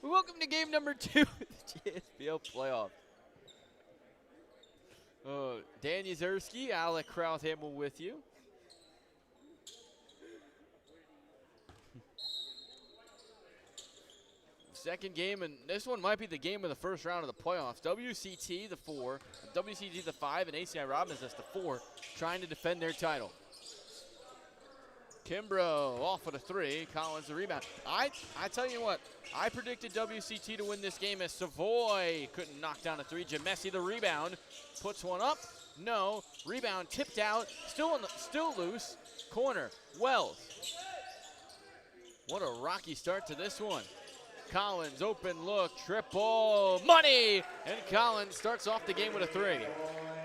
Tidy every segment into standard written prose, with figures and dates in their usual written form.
Welcome to game number 2 of the JSBL playoff. Dan Yuzerski, Alec Krauthamel with you. Second game, and this one might be the game of the first round of the playoffs. WCT, the 4, WCT, the 5, and ACI Robbins, that's the 4, trying to defend their title. Kimbrough off with a 3, Collins the rebound. I tell you what, I predicted WCT to win this game as Savoy couldn't knock down a 3. Jamesi the rebound, puts one up, no, rebound tipped out, still loose, corner, Wells. What a rocky start to this one. Collins, open look, triple, money! And Collins starts off the game with a 3.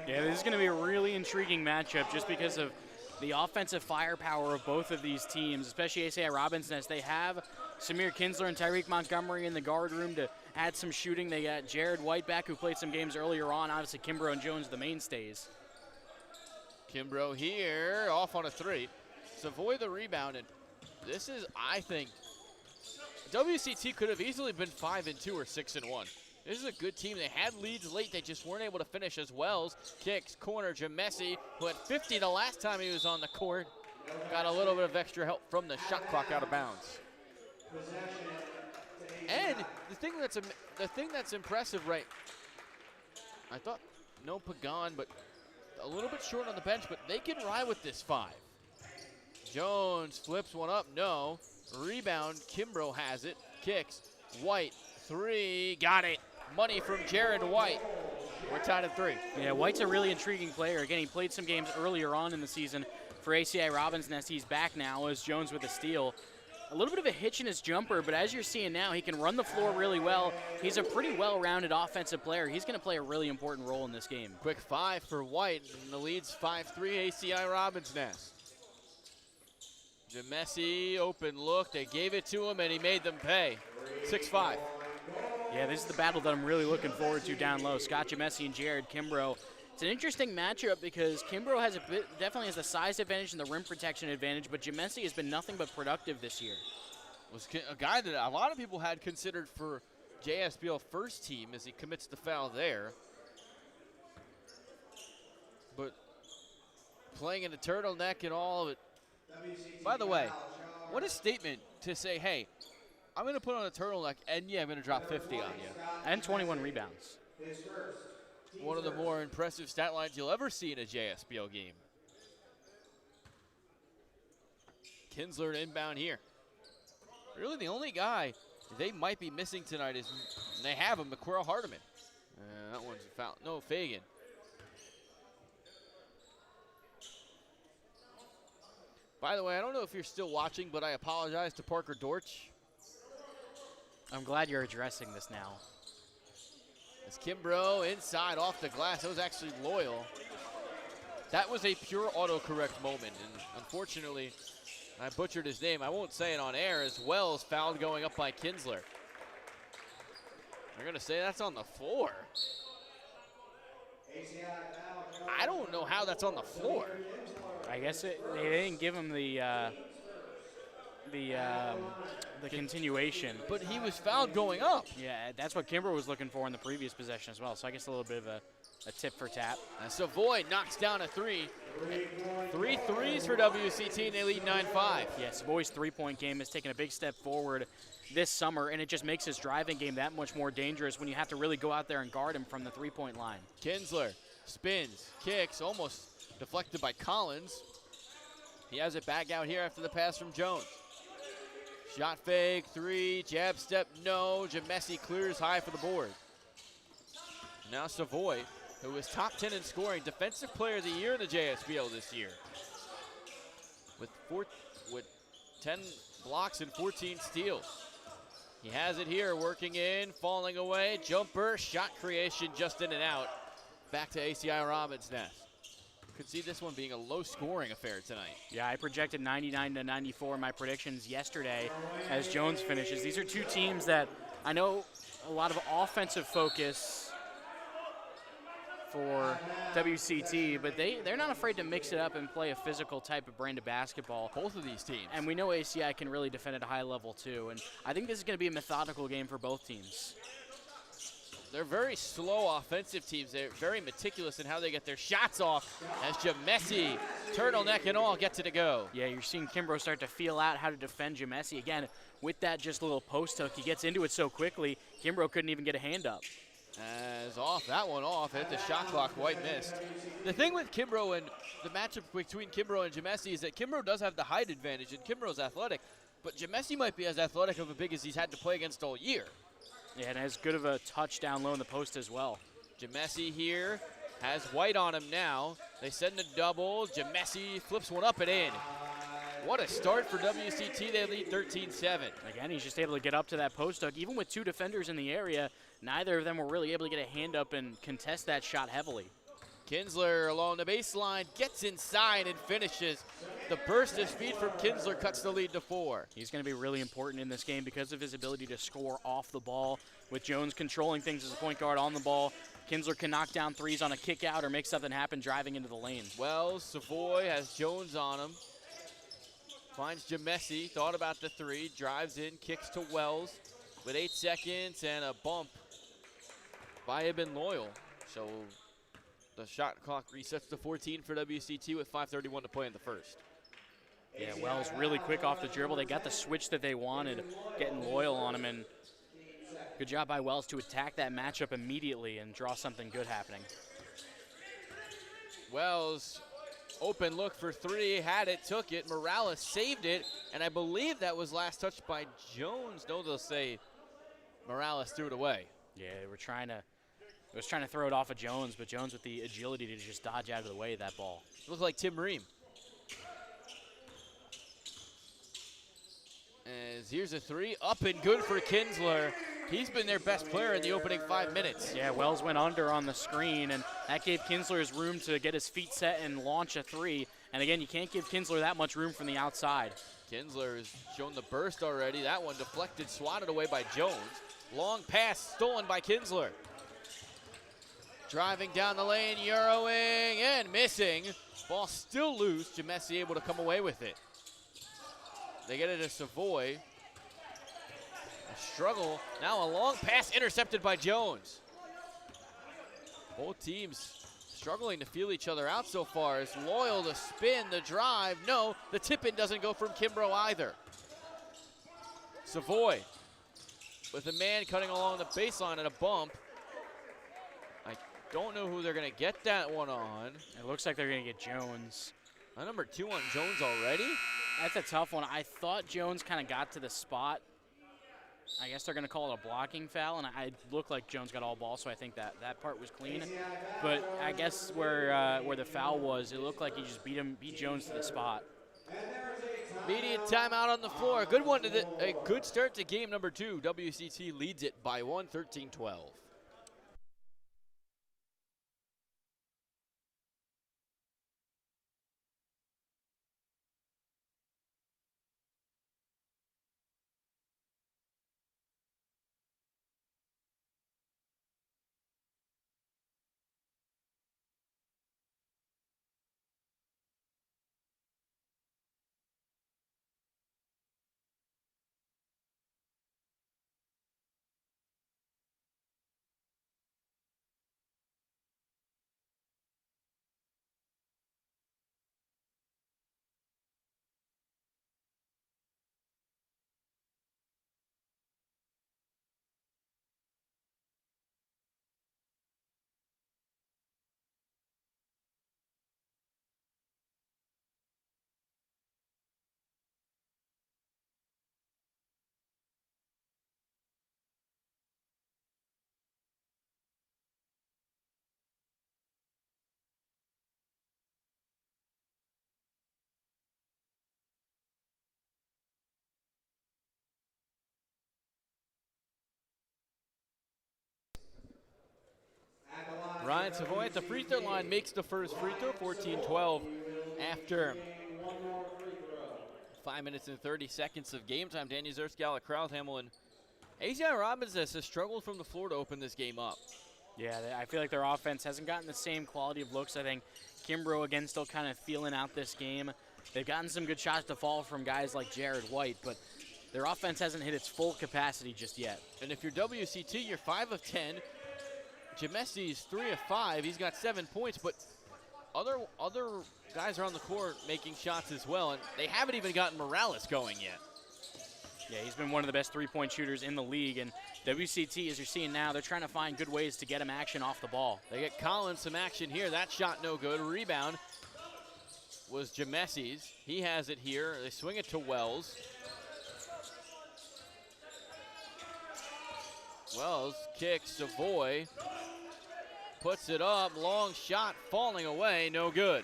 Yeah, this is going to be a really intriguing matchup just because of the offensive firepower of both of these teams, especially ACI Robbins, as they have Samir Kinsler and Tyreek Montgomery in the guard room to add some shooting. They got Jared White back, who played some games earlier on. Obviously, Kimbrough and Jones, the mainstays. Kimbrough here, off on a 3. Savoy the rebound, and this is, I think, WCT could have easily been 5-2 or 6-1. This is a good team. They had leads late. They just weren't able to finish as Wells. Kicks, corner, Jamesi, who had 50 the last time he was on the court. Got a little bit of extra help from the shot clock out of bounds. And the thing that's impressive, right? I thought no Pagan, but a little bit short on the bench, but they can ride with this 5. Jones flips one up, no. Rebound, Kimbrough has it, kicks, White, 3, got it. Money from Jared White. We're tied at 3. Yeah, White's a really intriguing player. Again, he played some games earlier on in the season for ACI Robbins, and he's back now as Jones with a steal. A little bit of a hitch in his jumper, but as you're seeing now, he can run the floor really well. He's a pretty well-rounded offensive player. He's going to play a really important role in this game. Quick 5 for White, and the lead's 5-3 ACI Robbins Nest. Jamesi, open look, they gave it to him and he made them pay. 6-5. Yeah, this is the battle that I'm really looking forward to down low. Scott Jamesi and Jared Kimbrough. It's an interesting matchup because Kimbrough has definitely has the size advantage and the rim protection advantage, but Jamesi has been nothing but productive this year. Was a guy that a lot of people had considered for JSBL first team as he commits the foul there. But playing in a turtleneck and all of it. By the way, what a statement to say, hey, I'm going to put on a turtleneck, and yeah, I'm going to drop 50 on you. And 21 rebounds. One of the more impressive stat lines you'll ever see in a JSBL game. Kinsler to inbound here. Really the only guy they might be missing tonight is, and they have him, McQuarrie Hardiman. That one's a foul. No, Fagan. By the way, I don't know if you're still watching, but I apologize to Parker Dortch. I'm glad you're addressing this now. As Kimbrough inside off the glass. That was actually Loyal. That was a pure autocorrect moment, and unfortunately, I butchered his name. I won't say it on air, as Wells fouled going up by Kinsler. They're going to say that's on the floor. I don't know how that's on the floor. I guess they didn't give him the continuation. But he was fouled going up. Yeah, that's what Kimbrough was looking for in the previous possession as well. So I guess a little bit of a tip for tap. Savoy knocks down a 3. 3 threes for WCT, and they lead 9-5. Yeah, Savoy's three-point game has taken a big step forward this summer, and it just makes his driving game that much more dangerous when you have to really go out there and guard him from the three-point line. Kinsler spins, kicks, almost deflected by Collins. He has it back out here after the pass from Jones. Shot fake, 3, jab step, no. Jamesi clears high for the board. Now Savoy, who was top 10 in scoring, Defensive Player of the Year in the JSBL this year. With 10 blocks and 14 steals. He has it here, working in, falling away, jumper, shot creation just in and out. Back to ACI Robbins Nest. Could see this one being a low-scoring affair tonight. Yeah, I projected 99-94 in my predictions yesterday as Jones finishes. These are two teams that I know a lot of offensive focus for WCT, but they're not afraid to mix it up and play a physical type of brand of basketball. Both of these teams. And we know ACI can really defend at a high level too. And I think this is going to be a methodical game for both teams. They're very slow offensive teams. They're very meticulous in how they get their shots off as Jamesi, turtleneck and all, gets it to go. Yeah, you're seeing Kimbrough start to feel out how to defend Jamesi. Again, with that just little post hook, he gets into it so quickly, Kimbrough couldn't even get a hand up. As that one off, hit the shot clock, White missed. The thing with Kimbrough and the matchup between Kimbrough and Jamesi is that Kimbrough does have the height advantage, and Kimbrough's athletic, but Jamesi might be as athletic of a big as he's had to play against all year. Yeah, and as good of a touch down low in the post as well. Jamesi here has White on him now. They send a double. Jamesi flips one up and in. What a start for WCT. They lead 13-7. Again, he's just able to get up to that post hook. Even with two defenders in the area, neither of them were really able to get a hand up and contest that shot heavily. Kinsler along the baseline, gets inside and finishes. The burst of speed from Kinsler cuts the lead to 4. He's going to be really important in this game because of his ability to score off the ball. With Jones controlling things as a point guard on the ball, Kinsler can knock down threes on a kick out or make something happen driving into the lane. Wells, Savoy has Jones on him. Finds Jamesi, thought about the three, drives in, kicks to Wells with 8 seconds and a bump by Ibn Loyal. So the shot clock resets to 14 for WCT with 5:31 to play in the first. Yeah, Wells really quick off the dribble. They got the switch that they wanted, getting Loyal on him, and good job by Wells to attack that matchup immediately and draw something good happening. Wells, open look for three, had it, took it. Morales saved it, and I believe that was last touched by Jones. No, they'll say Morales threw it away. Yeah, they were trying to throw it off of Jones, but Jones with the agility to just dodge out of the way of that ball. It looked like Tim Ream. As here's a three, up and good for Kinsler. He's been their best player in the opening 5 minutes. Yeah, Wells went under on the screen, and that gave Kinsler his room to get his feet set and launch a three. And again, you can't give Kinsler that much room from the outside. Kinsler has shown the burst already. That one deflected, swatted away by Jones. Long pass stolen by Kinsler. Driving down the lane, Euroing, and missing. Ball still loose. Jamesi able to come away with it. They get it to Savoy. A struggle. Now a long pass intercepted by Jones. Both teams struggling to feel each other out so far. As Loyal to spin, the drive. No, the tip-in doesn't go from Kimbrough either. Savoy with a man cutting along the baseline and a bump. I don't know who they're going to get that one on. It looks like they're going to get Jones. Number 2 on Jones already? That's a tough one. I thought Jones kind of got to the spot. I guess they're going to call it a blocking foul, and I looked like Jones got all ball, so I think that part was clean. But I guess where the foul was, it looked like he just beat Jones to the spot. Immediate timeout on the floor. Good one a good start to game number 2. WCT leads it by 1, 13-12. Ryan Savoy at the free throw line makes the first free throw, 14-12 after 5 minutes and 30 seconds of game time. Danny Zerski, Alec Krauthamel, and ACI Robbins has struggled from the floor to open this game up. Yeah, I feel like their offense hasn't gotten the same quality of looks. I think Kimbrough, again, still kind of feeling out this game. They've gotten some good shots to fall from guys like Jared White, but their offense hasn't hit its full capacity just yet. And if you're WCT, you're 5 of 10. Jamesi's 3 of 5. He's got 7 points, but other guys are on the court making shots as well, and they haven't even gotten Morales going yet. Yeah, he's been one of the best three-point shooters in the league, and WCT, as you're seeing now, they're trying to find good ways to get him action off the ball. They get Collins some action here. That shot no good. Rebound was Jamesi's. He has it here. They swing it to Wells. Wells kicks Savoy. Puts it up. Long shot falling away. No good.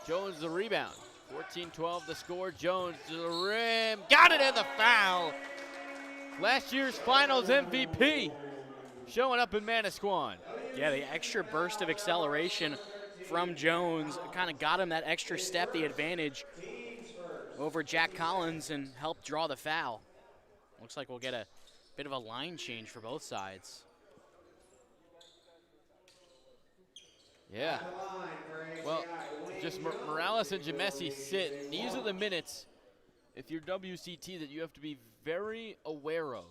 Jones the rebound. 14-12 the score. Jones to the rim. Got it in the foul. Last year's finals MVP showing up in Manasquan. Yeah, the extra burst of acceleration from Jones kind of got him that extra step, the advantage over Jack Collins, and helped draw the foul. Looks like we'll get a bit of a line change for both sides. Yeah. Well, just Morales and Jamesi sit. And these are the minutes, if you're WCT, that you have to be very aware of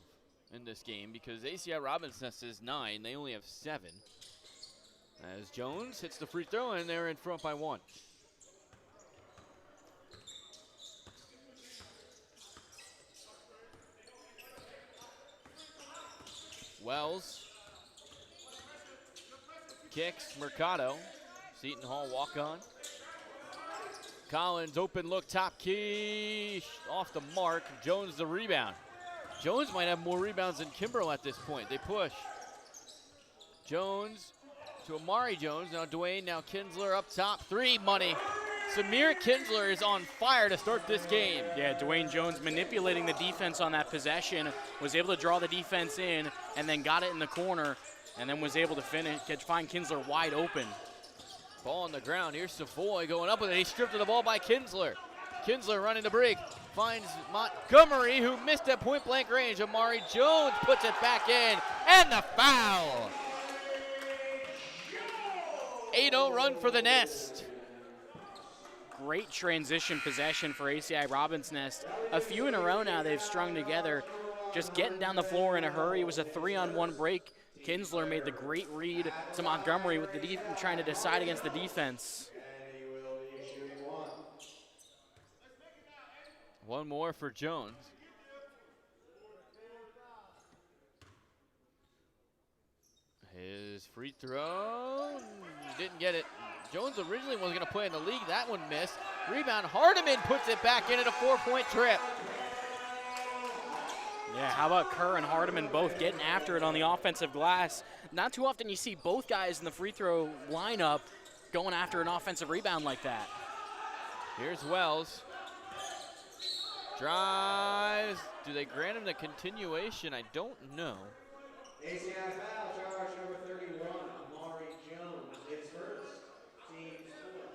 in this game, because ACI Robinson says 9. They only have 7. As Jones hits the free throw, and they're in front by 1. Wells kicks Mercado. Seton Hall walk on. Collins open look, top key, off the mark. Jones the rebound. Jones might have more rebounds than Kimbrough at this point. They push. Jones to Amari Jones. Now Dwayne, now Kinsler up top. 3, money. Samir Kinsler is on fire to start this game. Yeah, Dwayne Jones manipulating the defense on that possession, was able to draw the defense in, and then got it in the corner, and then was able to find Kinsler wide open. Ball on the ground. Here's Savoy going up with it. He stripped of the ball by Kinsler. Kinsler running the break. Finds Montgomery, who missed at point-blank range. Amari Jones puts it back in, and the foul. 8-0 run for the Nest. Great transition possession for ACI Robbins Nest. A few in a row now they've strung together. Just getting down the floor in a hurry. It was a 3-on-1 break. Kinsler made the great read to Montgomery with the trying to decide against the defense. One more for Jones. His free throw, didn't get it. Jones originally wasn't going to play in the league. That one missed. Rebound, Hardiman puts it back in at a 4-point trip. Yeah, how about Kerr and Hardiman both getting after it on the offensive glass? Not too often you see both guys in the free throw lineup going after an offensive rebound like that. Here's Wells. Drives. Do they grant him the continuation? I don't know. ACI foul charge number 31, Amari Jones, his first, team score.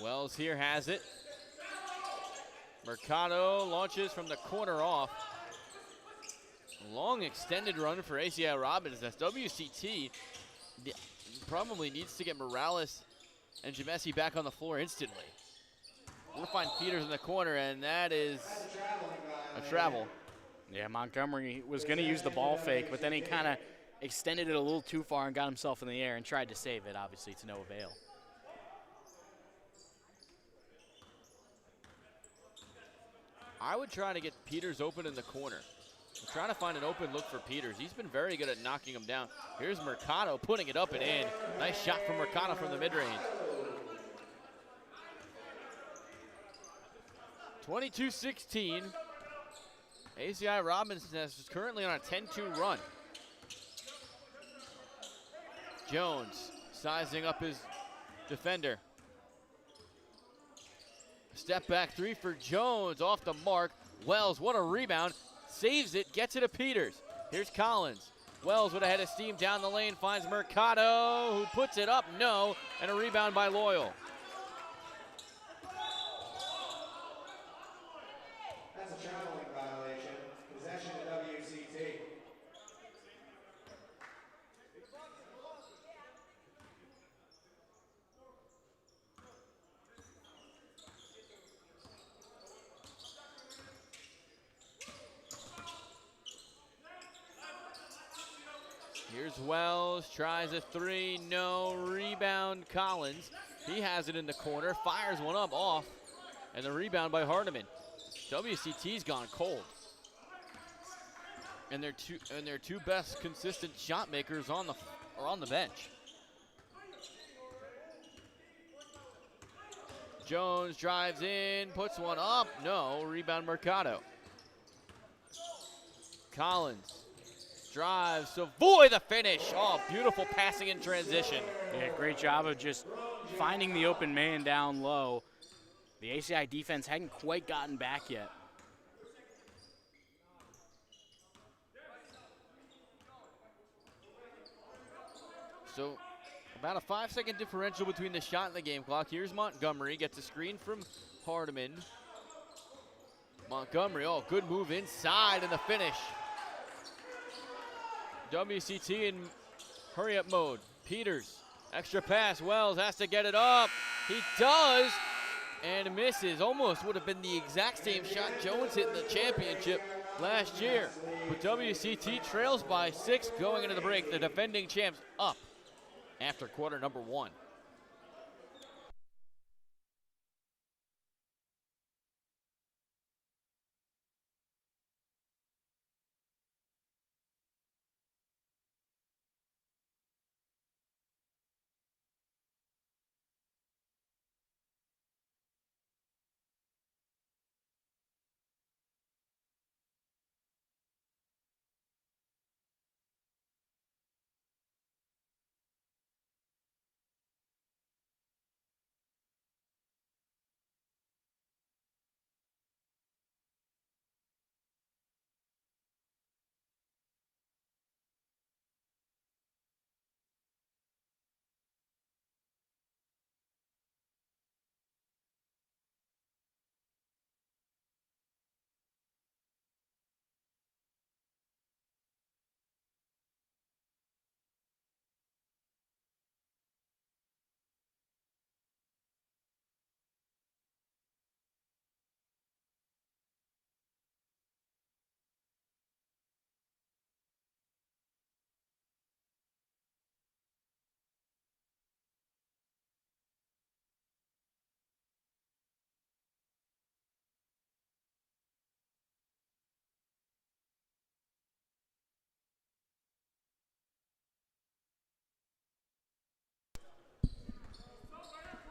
Wells here has it. Mercado launches from the corner off. Long extended run for ACI Robbins. That's WCT. Probably needs to get Morales and Jamesi back on the floor instantly. We'll find Peters in the corner, and that is a travel. Yeah, Montgomery was going to use the ball fake, but then he kind of extended it a little too far and got himself in the air and tried to save it, obviously, to no avail. I would try to get Peters open in the corner. I'm trying to find an open look for Peters. He's been very good at knocking him down. Here's Mercado putting it up and in. Nice shot from Mercado from the mid-range. 22-16. ACI Robinson is currently on a 10-2 run. Jones sizing up his defender. Step back 3 for Jones, off the mark. Wells, what a rebound. Saves it, gets it to Peters. Here's Collins. Wells with a head of steam down the lane, finds Mercado, who puts it up, no, and a rebound by Loyal. That's a traveling violation. Possession to WCT. Here's Wells, tries a three, no, rebound Collins. He has it in the corner, fires one up off, and the rebound by Hardiman. WCT's gone cold. And their two best consistent shot makers are on the bench. Jones drives in, puts one up, no, rebound Mercado. Collins drives, Savoy the finish. Oh, beautiful passing in transition. Yeah, great job of just finding the open man down low. The ACI defense hadn't quite gotten back yet. So about a 5-second differential between the shot and the game clock. Here's Montgomery, gets a screen from Hardiman. Montgomery, oh, good move inside and the finish. WCT in hurry-up mode. Peters, extra pass. Wells has to get it up. He does, and misses. Almost would have been the exact same shot Jones hit in the championship last year. But WCT trails by 6 going into the break. The defending champs up after quarter number 1.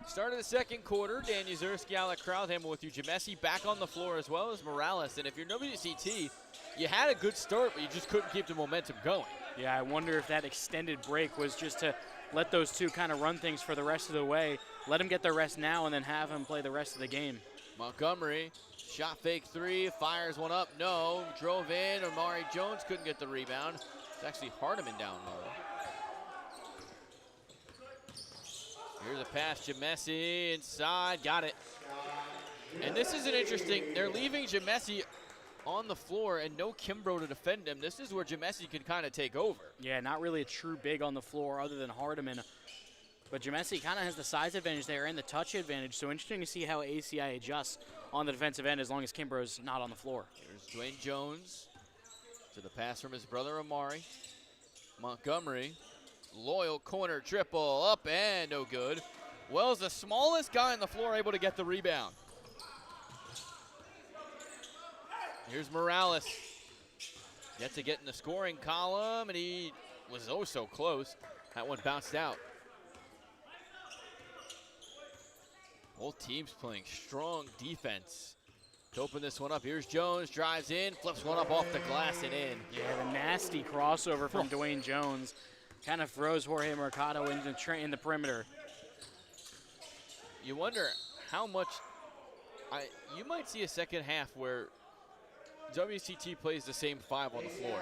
Start of the second quarter, Dan Yuzurski, Alec Krauthammer with you. Jamesi back on the floor as well as Morales. And if you're WCT, you had a good start, but you just couldn't keep the momentum going. Yeah, I wonder if that extended break was just to let those two kind of run things for the rest of the way, let them get their rest now, and then have them play the rest of the game. Montgomery, shot fake three, fires one up, no, drove in. Amari Jones couldn't get the rebound. It's actually Hardiman down low. Here's a pass, Jamesi inside, got it. And this is an interesting, they're leaving Jamesi on the floor and no Kimbrough to defend him. This is where Jamesi can kind of take over. Yeah, not really a true big on the floor other than Hardiman. But Jamesi kind of has the size advantage there and the touch advantage, so interesting to see how ACI adjusts on the defensive end as long as Kimbrough's not on the floor. Here's Dwayne Jones to the pass from his brother Amari. Montgomery. Loyal corner triple, up and no good. Wells, the smallest guy on the floor, able to get the rebound. Here's Morales. Yet to get in the scoring column, and he was oh so close. That one bounced out. Both teams playing strong defense to open this one up. Here's Jones, drives in, flips one up off the glass and in. Yeah, the nasty crossover from Dwayne Jones. Kind of throws Jorge Mercado in the perimeter. You wonder how much, you might see a second half where WCT plays the same 5 on the floor.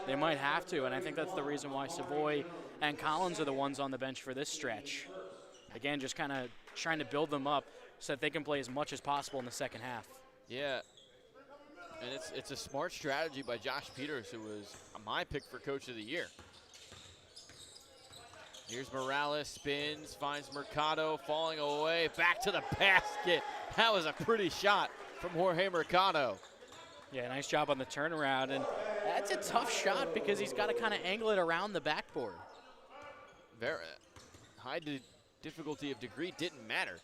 They might have to, and I think that's the reason why Savoy and Collins are the ones on the bench for this stretch. Again, just kind of trying to build them up so that they can play as much as possible in the second half. Yeah, and it's a smart strategy by Josh Peters, who was my pick for Coach of the Year. Here's Morales, spins, finds Mercado, falling away, back to the basket. That was a pretty shot from Jorge Mercado. Yeah, nice job on the turnaround, and that's a tough shot because he's got to kind of angle it around the backboard. Very high difficulty of degree didn't matter.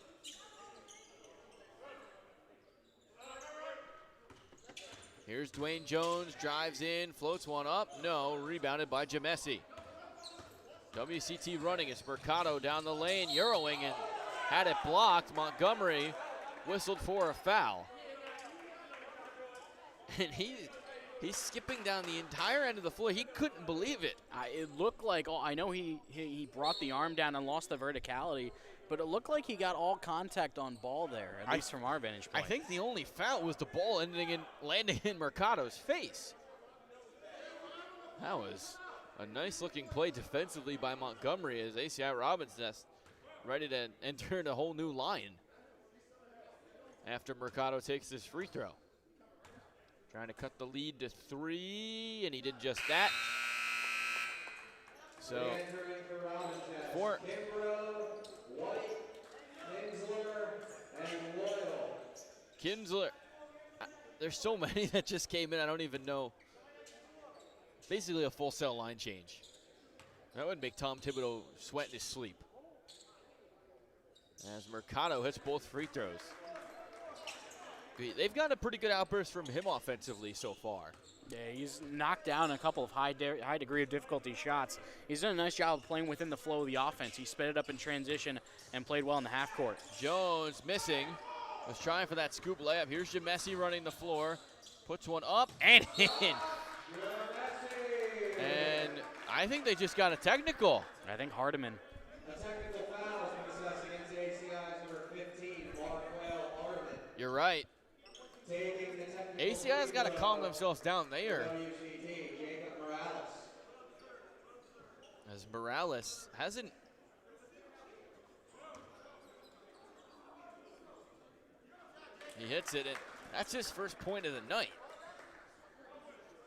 Here's Dwayne Jones, drives in, floats one up, no, rebounded by Jamesi. WCT running as Mercado down the lane, Euroing, and had it blocked. Montgomery whistled for a foul. And he's skipping down the entire end of the floor. He couldn't believe it. It looked like, I know he brought the arm down and lost the verticality, but it looked like he got all contact on ball there, at least from our vantage point. I think the only foul was the ball landing in Mercado's face. That was a nice looking play defensively by Montgomery as ACI Robinson's ready to enter a whole new line after Mercado takes this free throw. Trying to cut the lead to 3, and he did just that. So, for Kinsler, there's so many that just came in, I don't even know. Basically a full cell line change. That would make Tom Thibodeau sweat in his sleep. As Mercado hits both free throws. They've got a pretty good outburst from him offensively so far. Yeah, he's knocked down a couple of high degree of difficulty shots. He's done a nice job of playing within the flow of the offense. He sped it up in transition and played well in the half court. Jones missing. Was trying for that scoop layup. Here's Jamesi running the floor. Puts one up and in. And I think they just got a technical. I think Hardiman. A technical foul has been assessed against ACI's number 15, Hardiman. You're right. ACI's got to calm themselves down. They are. WCT, Jacob Morales. As Morales hasn't. He hits it, and that's his first point of the night.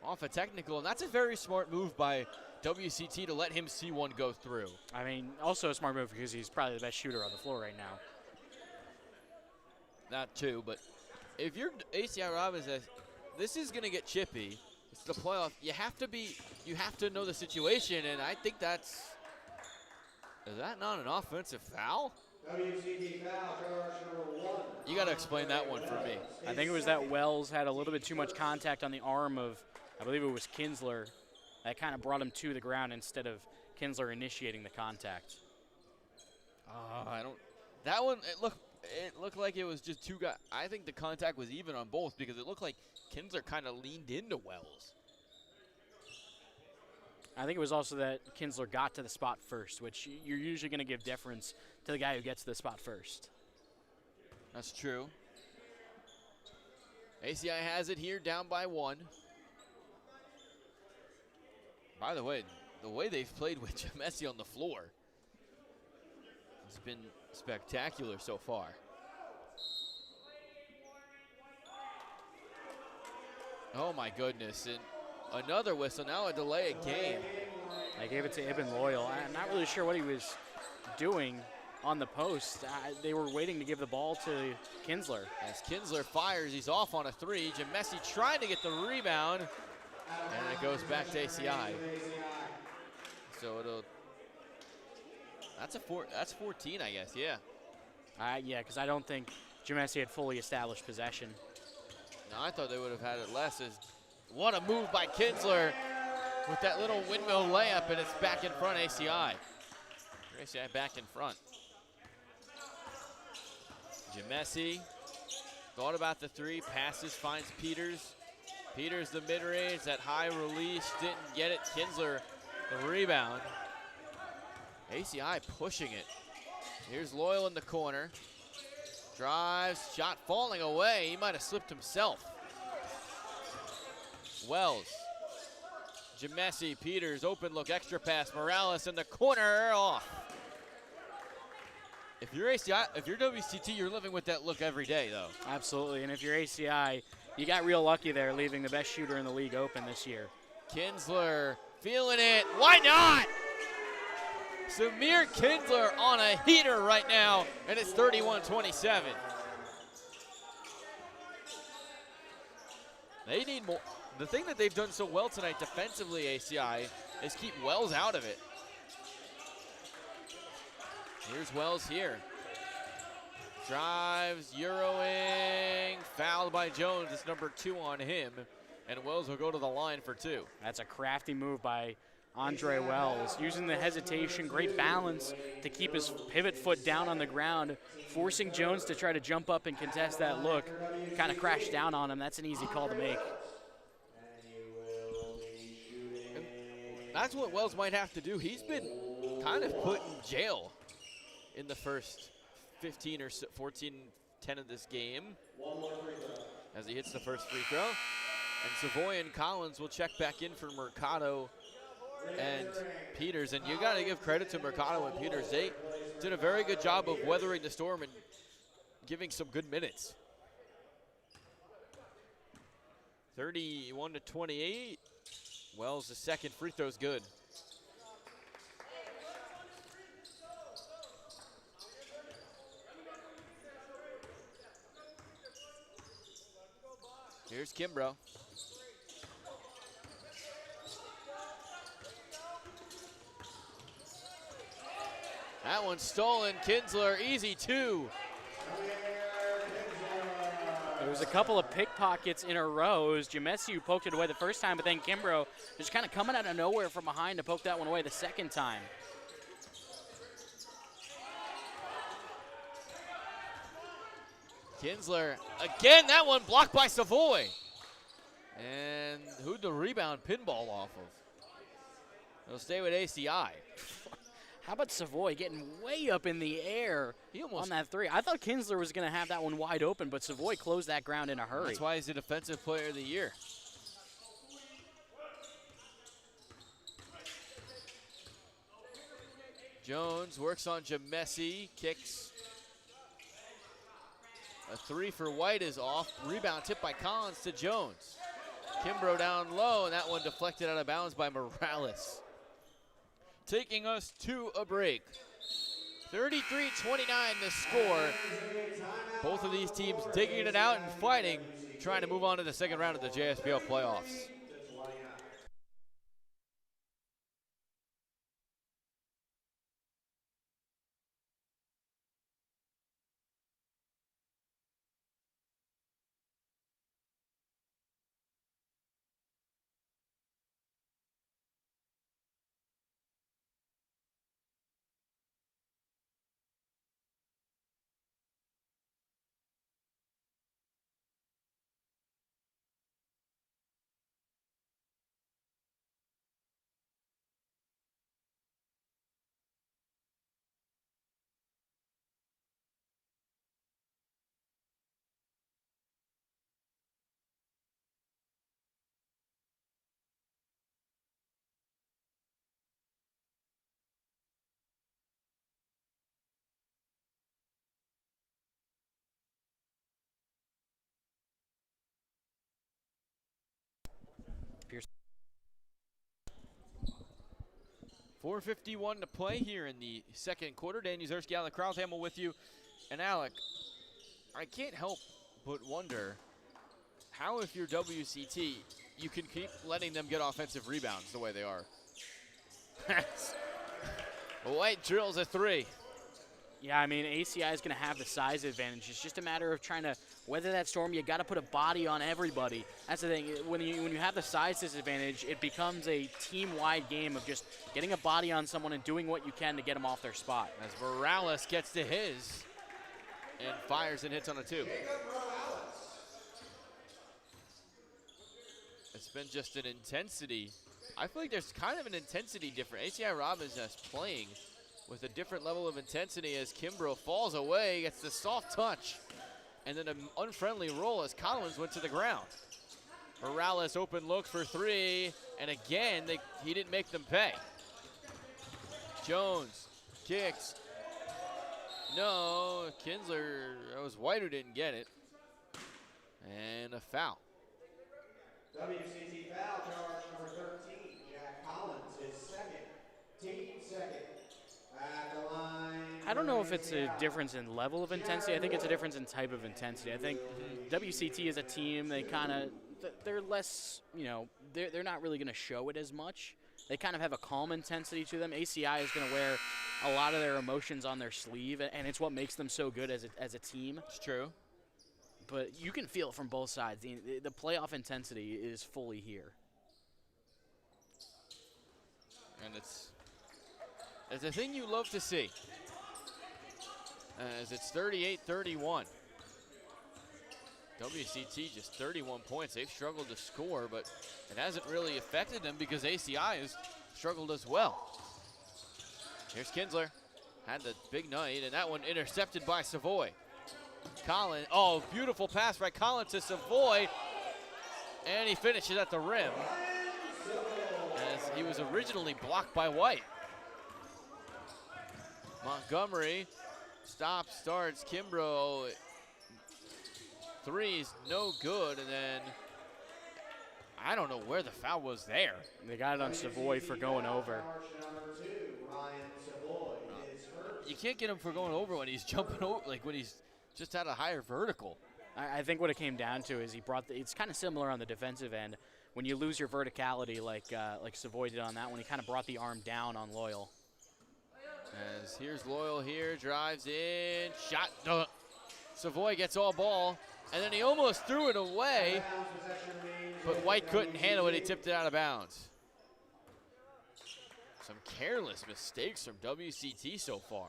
Off a technical, and that's a very smart move by WCT to let him see one go through. I mean, also a smart move because he's probably the best shooter on the floor right now. Not too, but if you're ACI Robinson, this is going to get chippy. It's the playoff. You have to know the situation, and I think is that not an offensive foul? WCT foul, charge number 1. You got to explain that one for me. I think it was that Wells had a little bit too much contact on the arm of, I believe it was Kinsler, that kind of brought him to the ground instead of Kinsler initiating the contact. That one, it looked like it was just two guys. I think the contact was even on both because it looked like Kinsler kind of leaned into Wells. I think it was also that Kinsler got to the spot first, which you're usually going to give deference to the guy who gets to the spot first. That's true. ACI has it here, down by 1. By the way they've played with Jamesi on the floor, it's been spectacular so far. Oh my goodness, and another whistle, now a delay of game. I gave it to Ibn Loyal. I'm not really sure what he was doing on the post. They were waiting to give the ball to Kinsler. As Kinsler fires, he's off on a 3. Jamesi trying to get the rebound, and it goes back to ACI. So that's 14, I guess, yeah. Yeah, because I don't think Jamesi had fully established possession. No, I thought they would have had it less. What a move by Kinsler with that little windmill layup, and it's back in front, ACI. ACI back in front. Jamesi thought about the 3, passes, finds Peters. Peters the mid-range, that high release, didn't get it. Kinsler the rebound. ACI pushing it. Here's Loyal in the corner. Drives, shot falling away. He might have slipped himself. Wells. Jamesi, Peters, open look, extra pass. Morales in the corner, off. If you're ACI, if you're WCT, you're living with that look every day, though. Absolutely, and if you're ACI, you got real lucky there, leaving the best shooter in the league open this year. Kinsler feeling it. Why not? Samir Kinsler on a heater right now, and it's 31-27. They need more. The thing that they've done so well tonight defensively, ACI, is keep Wells out of it. Here's Wells here. Drives, Euroing, fouled by Jones. It's number 2 on him, and Wells will go to the line for 2. That's a crafty move by Andre Wells, using the hesitation, great balance to keep his pivot foot down on the ground, forcing Jones to try to jump up and contest that look. Kind of crashed down on him. That's an easy call to make. And that's what Wells might have to do. He's been kind of put in jail in the first 15 or 14, 10 of this game as he hits the first free throw. And Savoy and Collins will check back in for Mercado and Peters. And you got to give credit to Mercado and Peters. They did a very good job of weathering the storm and giving some good minutes. 31-28. Wells, the second free throw's good. Here's Kimbrough. That one's stolen. Kinsler, easy 2. There was a couple of pickpockets in a row. It was Jamesi who poked it away the first time, but then Kimbrough just kind of coming out of nowhere from behind to poke that one away the second time. Kinsler, again, that one blocked by Savoy. And who'd the rebound pinball off of? It'll stay with ACI. How about Savoy getting way up in the air on that 3? I thought Kinsler was going to have that one wide open, but Savoy closed that ground in a hurry. That's why he's the Defensive Player of the Year. Jones works on Jamesi, kicks. A 3 for White is off. Rebound tipped by Collins to Jones. Kimbrough down low, and that one deflected out of bounds by Morales. Taking us to a break. 33-29 the score. Both of these teams digging it out and fighting, trying to move on to the second round of the JSBL playoffs. Pierce. 4:51 to play here in the second quarter. Dan Uzerski, Alec Krauthamel with you. And Alec, I can't help but wonder how, if you're WCT, you can keep letting them get offensive rebounds the way they are. White drills a 3. Yeah, I mean, ACI is going to have the size advantage. It's just a matter of trying to weather that storm. You got to put a body on everybody. That's the thing. When you have the size disadvantage, it becomes a team-wide game of just getting a body on someone and doing what you can to get them off their spot. As Morales gets to his and fires and hits on a 2. It's been just an intensity. I feel like there's kind of an intensity difference. ACI Robbins is playing with a different level of intensity as Kimbrough falls away, gets the soft touch, and then an unfriendly roll as Collins went to the ground. Morales open look for three, and again, he didn't make them pay. Jones kicks. No, Kinsler, that was White who didn't get it. And a foul. WCT foul charge number 13, Jack Collins, his second, team second. At the line. I don't know if it's a difference in level of intensity. I think it's a difference in type of intensity. I think WCT is a team, they kind of, they're less, you know, they're not really going to show it as much. They kind of have a calm intensity to them. ACI is going to wear a lot of their emotions on their sleeve, and it's what makes them so good as a team. It's true. But you can feel it from both sides. The playoff intensity is fully here. And it's a thing you love to see. As it's 38-31. WCT just 31 points. They've struggled to score, but it hasn't really affected them because ACI has struggled as well. Here's Kinsler. Had the big night, and that one intercepted by Savoy. Collins, oh, beautiful pass by Collins to Savoy, and he finishes at the rim as he was originally blocked by White. Montgomery stops, starts, Kimbrough, three's no good, and then I don't know where the foul was there. They got it on Savoy for going over. You can't get him for going over when he's jumping over, like when he's just at a higher vertical. I think what it came down to is he brought it's kind of similar on the defensive end. When you lose your verticality like Savoy did on that one, he kind of brought the arm down on Loyal. As here's Loyal here, drives in, shot, Savoy gets all ball, and then he almost threw it away, but White couldn't handle it, he tipped it out of bounds. Some careless mistakes from WCT so far.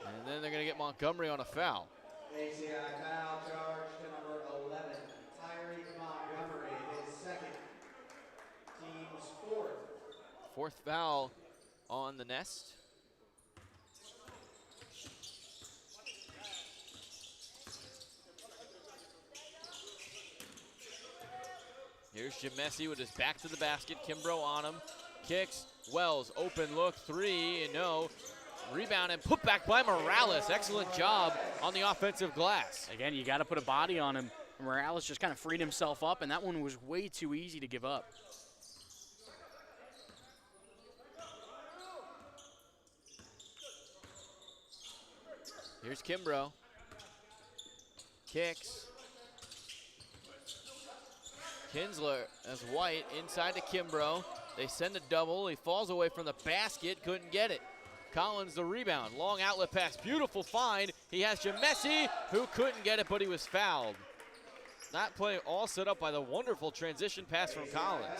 And then they're gonna get Montgomery on a foul. ACI foul charge to number 11, Tyreek Montgomery, his second, team's fourth. Fourth foul on the Nest. Here's Jamesi with his back to the basket. Kimbrough on him. Kicks. Wells, open look, three, and no. Rebound and put back by Morales. Excellent job on the offensive glass. Again, you got to put a body on him. Morales just kind of freed himself up, and that one was way too easy to give up. Here's Kimbrough. Kicks. Kinsler as White inside to Kimbrough. They send a double. He falls away from the basket. Couldn't get it. Collins the rebound. Long outlet pass. Beautiful find. He has Jamesi, who couldn't get it, but he was fouled. That play all set up by the wonderful transition pass from Collins.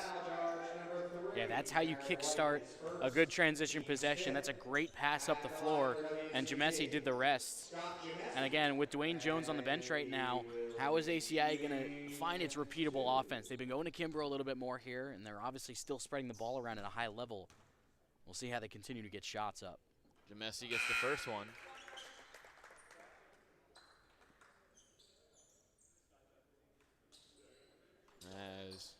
Yeah, that's how you kickstart a good transition possession. That's a great pass up the floor, and Jamesi did the rest. And again, with Dwayne Jones on the bench right now, how is ACI going to find its repeatable offense? They've been going to Kimbrough a little bit more here, and they're obviously still spreading the ball around at a high level. We'll see how they continue to get shots up. Jamesi gets the first one. As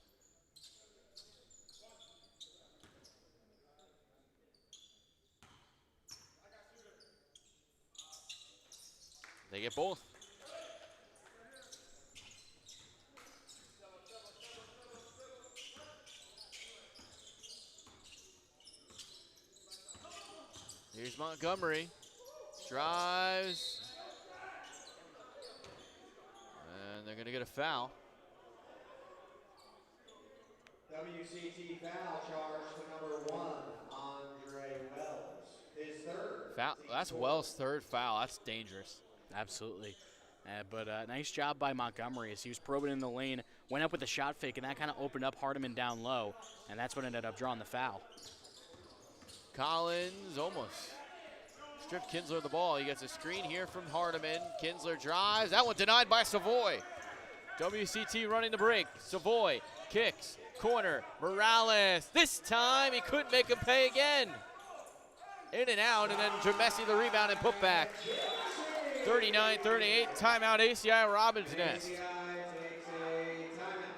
they get both. Here's Montgomery. Drives. And they're going to get a foul. WCT foul charge to number 1, Andre Wells. His third. Foul. That's Wells' third foul. That's dangerous. Absolutely. But nice job by Montgomery as he was probing in the lane, went up with the shot fake, and that kind of opened up Hardiman down low, and that's what ended up drawing the foul. Collins almost stripped Kinsler the ball. He gets a screen here from Hardiman. Kinsler drives. That one denied by Savoy. WCT running the break. Savoy kicks. Corner. Morales. This time he couldn't make him pay again. In and out, and then Jamesi the rebound and put back. 39-38. Timeout ACI Robbins Nest. ACI takes a timeout.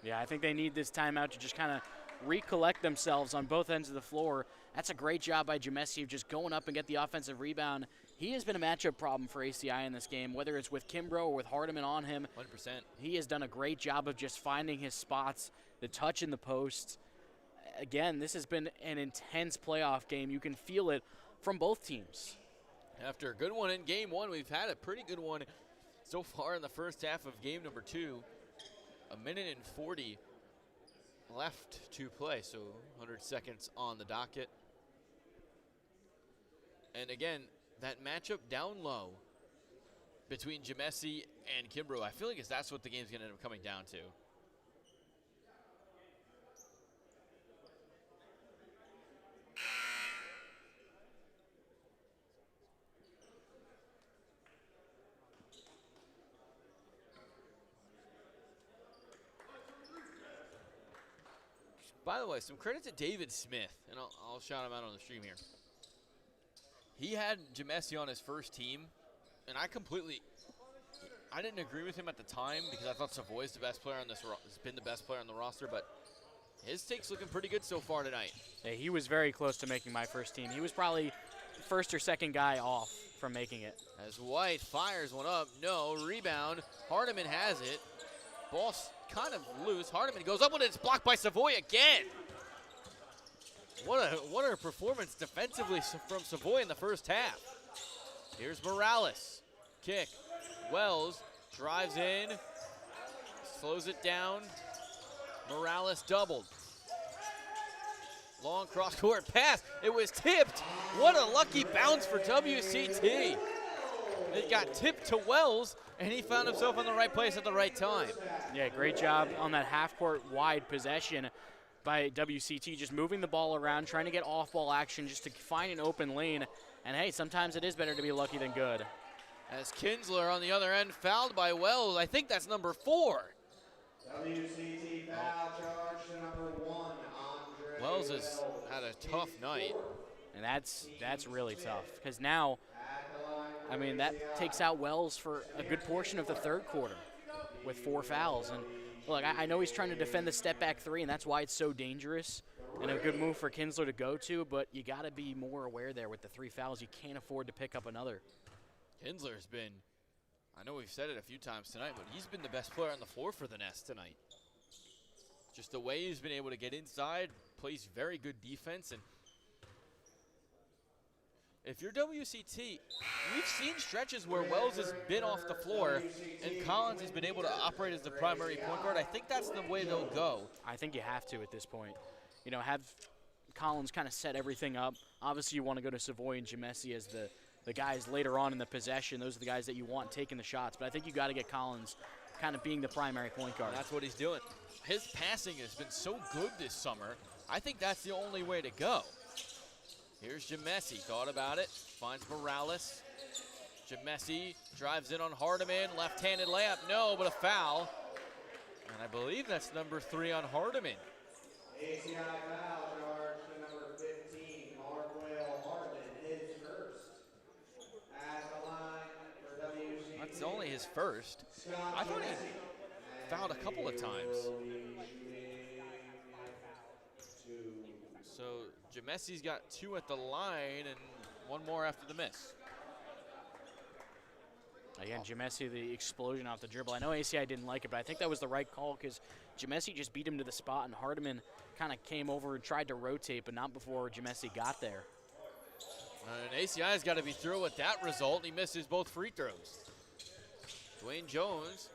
Yeah, I think they need this timeout to just kind of recollect themselves on both ends of the floor. That's a great job by Jamesi of just going up and get the offensive rebound. He has been a matchup problem for ACI in this game, whether it's with Kimbrough or with Hardiman on him. 100%. He has done a great job of just finding his spots, the touch in the post. Again, this has been an intense playoff game. You can feel it from both teams. After a good one in game one, we've had a pretty good one so far in the first half of game number 2. A minute and 40 left to play, so 100 seconds on the docket. And again, that matchup down low between Jamesi and Kimbrough, I feel like that's what the game's going to end up coming down to. By the way, some credit to David Smith, and I'll shout him out on the stream here. He had Jamesi on his first team, and I didn't agree with him at the time because I thought Savoy's the best player on this, has been the best player on the roster, but his take's looking pretty good so far tonight. Yeah, he was very close to making my first team. He was probably first or second guy off from making it. As White fires one up, no, rebound. Hardiman has it. Ball's kind of loose. Hardiman goes up with it. It's blocked by Savoy again. What a performance defensively from Savoy in the first half. Here's Morales. Kick. Wells drives in. Slows it down. Morales doubled. Long cross-court pass. It was tipped. What a lucky bounce for WCT. It got tipped to Wells, and he found himself in the right place at the right time. Yeah, great job on that half-court wide possession by WCT, just moving the ball around, trying to get off-ball action just to find an open lane. And, hey, sometimes it is better to be lucky than good. As Kinsler on the other end fouled by Wells. I think that's number 4. WCT foul charge to number 1, Andre. Wells has had a tough night. And that's really tough because now, I mean, that takes out Wells for a good portion of the third quarter with 4 fouls. And look, I know he's trying to defend the step-back 3, and that's why it's so dangerous and a good move for Kinsler to go to, but you got to be more aware there with the 3 fouls. You can't afford to pick up another. Kinsler's been, I know we've said it a few times tonight, but he's been the best player on the floor for the Nest tonight. Just the way he's been able to get inside, plays very good defense, and if you're WCT, we've seen stretches where Wells has been off the floor and Collins has been able to operate as the primary point guard. I think that's the way they'll go. I think you have to at this point. You know, have Collins kind of set everything up. Obviously, you want to go to Savoy and Jamesi as the guys later on in the possession. Those are the guys that you want taking the shots. But I think you got to get Collins kind of being the primary point guard. And that's what he's doing. His passing has been so good this summer. I think that's the only way to go. Here's Jamesi, thought about it, finds Morales. Jamesi drives in on Hardiman, left-handed layup, no, but a foul. And I believe that's number 3 on Hardiman. ACI foul charge to number 15, Marquel Hardiman, his first. At the line for WCT. That's only his first. I thought he fouled a couple of times. So Jamesi's got 2 at the line and 1 more after the miss. Again, Jamesi, the explosion off the dribble. I know ACI didn't like it, but I think that was the right call because Jamesi just beat him to the spot, and Hardiman kind of came over and tried to rotate, but not before Jamesi got there. And ACI's got to be through with that result. He misses both free throws. Dwayne Jones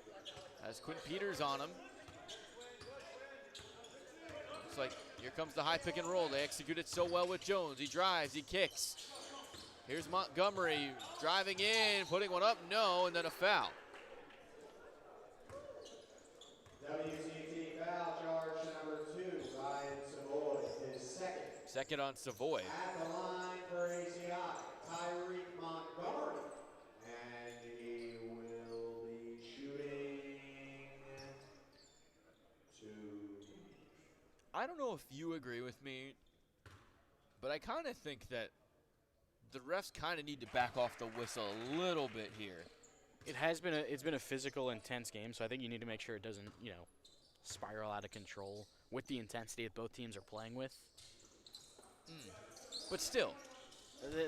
has Quinn Peters on him. Looks like here comes the high pick and roll. They execute it so well with Jones. He drives, he kicks. Here's Montgomery driving in, putting one up, no, and then a foul. WCT foul charge to number 2, Ryan Savoy, his second. Second on Savoy. At the line for ACI, Tyreek Montgomery. And he will be shooting 2. I don't know if you agree with me, but I kind of think that the refs kind of need to back off the whistle a little bit here. It's been a physical, intense game, so I think you need to make sure it doesn't, spiral out of control with the intensity that both teams are playing with. But still,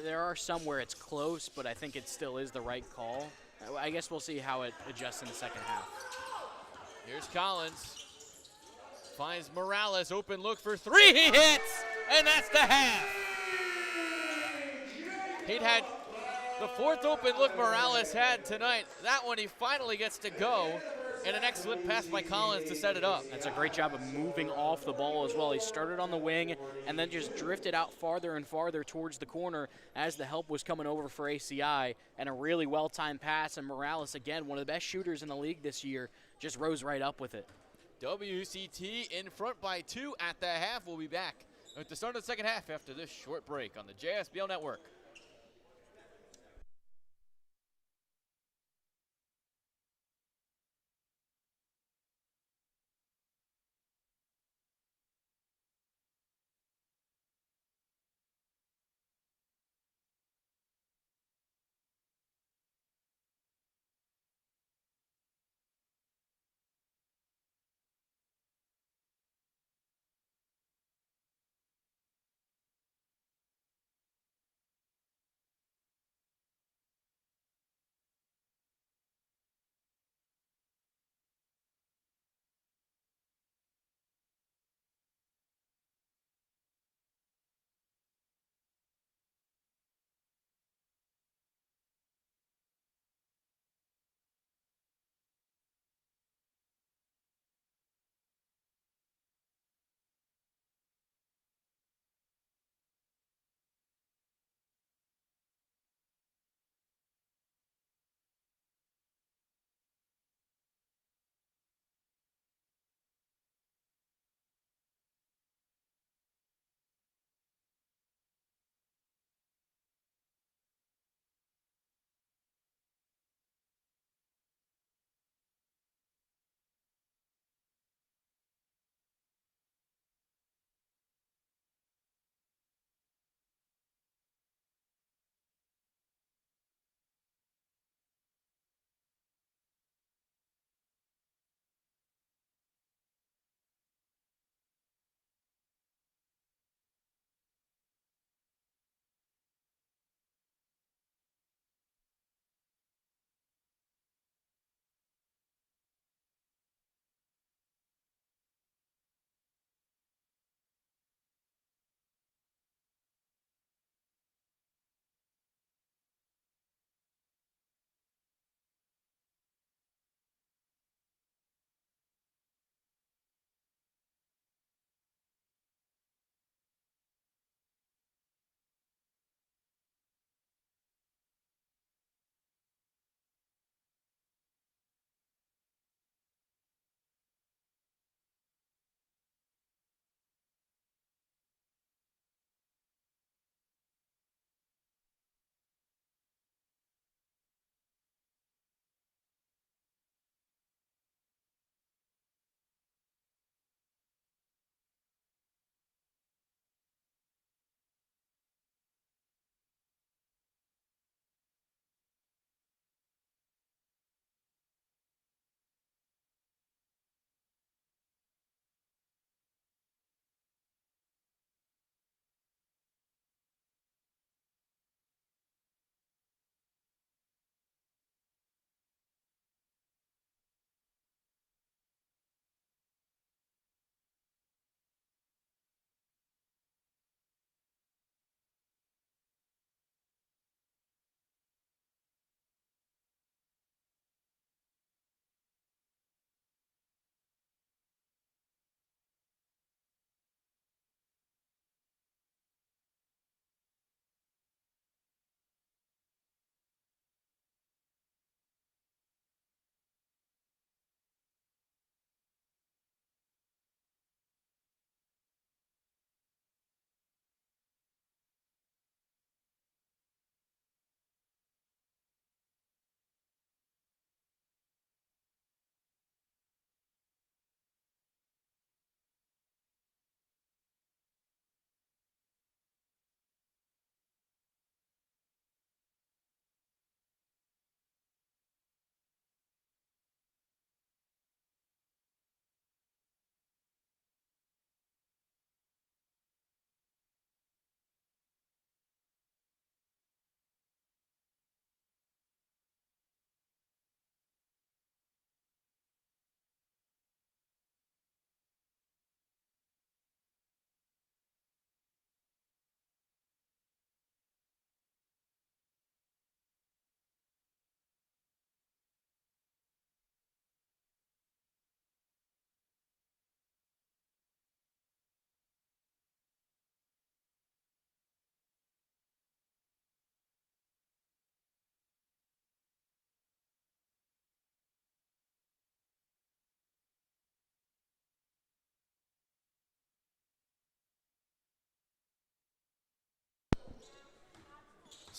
There are some where it's close, but I think it still is the right call. I guess we'll see how it adjusts in the second half. here's Collins. Finds Morales, open look for three, he hits! And that's the half! He'd had the fourth open look Morales had tonight. That one he finally gets to go. And an excellent pass by Collins to set it up. That's a great job of moving off the ball as well. He started on the wing and then just drifted out farther and farther towards the corner as the help was coming over for ACI. And a really well-timed pass, and Morales, again, one of the best shooters in the league this year, just rose right up with it. WCT in front by 2 at the half. We'll be back at the start of the second half after this short break on the JSBL Network.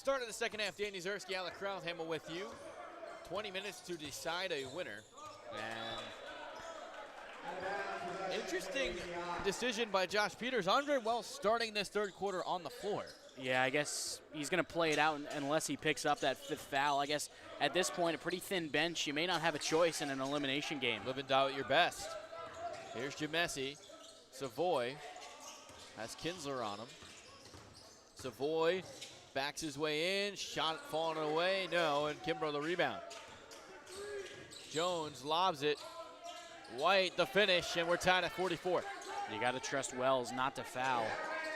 Start of the second half, Danny Zerski, Alec Krauthamel with you. 20 minutes to decide a winner. And interesting decision by Josh Peters. Andre Wells starting this third quarter on the floor. Yeah, I guess he's going to play it out unless he picks up that fifth foul. I guess at this point, a pretty thin bench. You may not have a choice in an elimination game. Live and die with your best. Here's Jamesi. Savoy has Kinsler on him. Savoy backs his way in. Shot falling away. No, and Kimbrough the rebound. Jones lobs it. White the finish, and we're tied at 44. You got to trust Wells not to foul.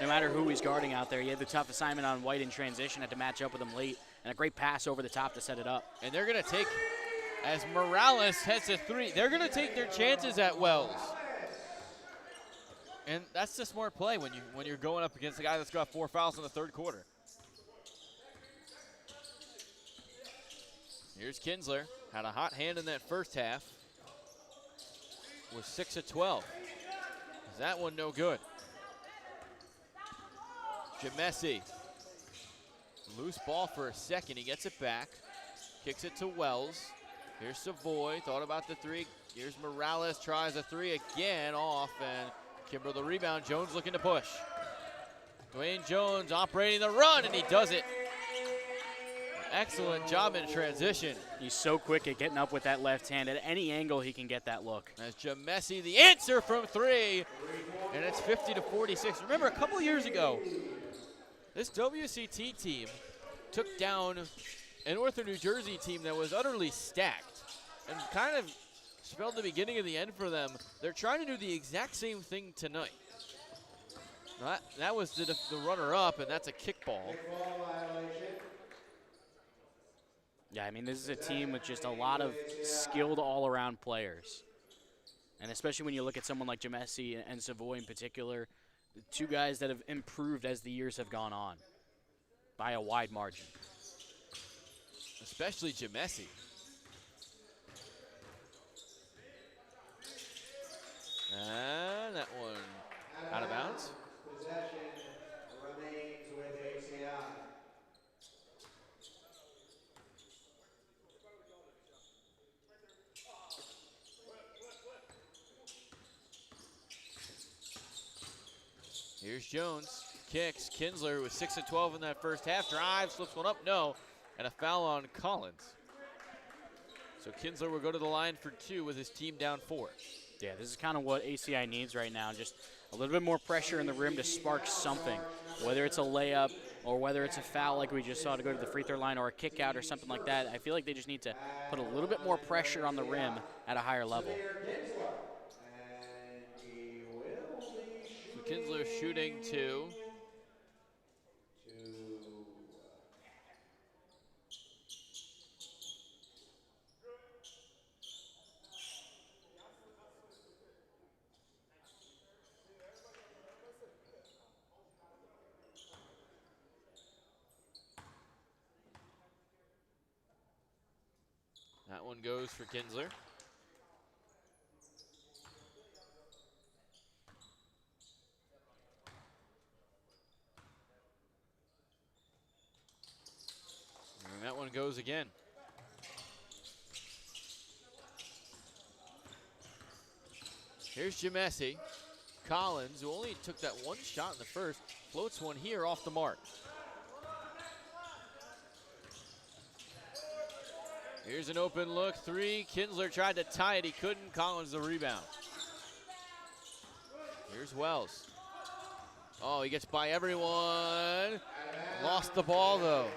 No matter who he's guarding out there, he had the tough assignment on White in transition, had to match up with him late, and a great pass over the top to set it up. And they're going to take, as Morales heads to three, they're going to take their chances at Wells. And that's the smart play when you're going up against a guy that's got 4 fouls in the third quarter. Here's Kinsler, had a hot hand in that first half. Was 6 of 12. Is that one no good? Jamesi. Loose ball for a second. He gets it back. Kicks it to Wells. Here's Savoy. Thought about the three. Here's Morales. Tries a three again. Off. And Kimbrough the rebound. Jones looking to push. Dwayne Jones operating the run. And he does it. Excellent job in transition. He's so quick at getting up with that left hand. At any angle, he can get that look. As Jamesi the answer from three. And it's 50 to 46. Remember, a couple years ago, this WCT team took down a Northern New Jersey team that was utterly stacked and kind of spelled the beginning of the end for them. They're trying to do the exact same thing tonight. That was the runner-up, and that's a kickball. Yeah, I mean, this is a team with just a lot of skilled all-around players. And especially when you look at someone like Jamesi and Savoy in particular, two guys that have improved as the years have gone on by a wide margin. Especially Jamesi. And that one out of bounds. Possession remains with ACI. Here's Jones, kicks. Kinsler with 6 of 12 in that first half. Drives, slips one up, no. And a foul on Collins. So Kinsler will go to the line for 2 with his team down 4. Yeah, this is kind of what ACI needs right now. Just a little bit more pressure in the rim to spark something. Whether it's a layup or whether it's a foul like we just saw to go to the free throw line or a kick out or something like that. I feel like they just need to put a little bit more pressure on the rim at a higher level. Kinsler shooting 2. That one goes for Kinsler. And that one goes again. Here's Jamesi. Collins, who only took that one shot in the first, floats one here off the mark. Here's an open look, 3. Kinsler tried to tie it, he couldn't. Collins the rebound. Here's Wells. Oh, he gets by everyone. Lost the ball though.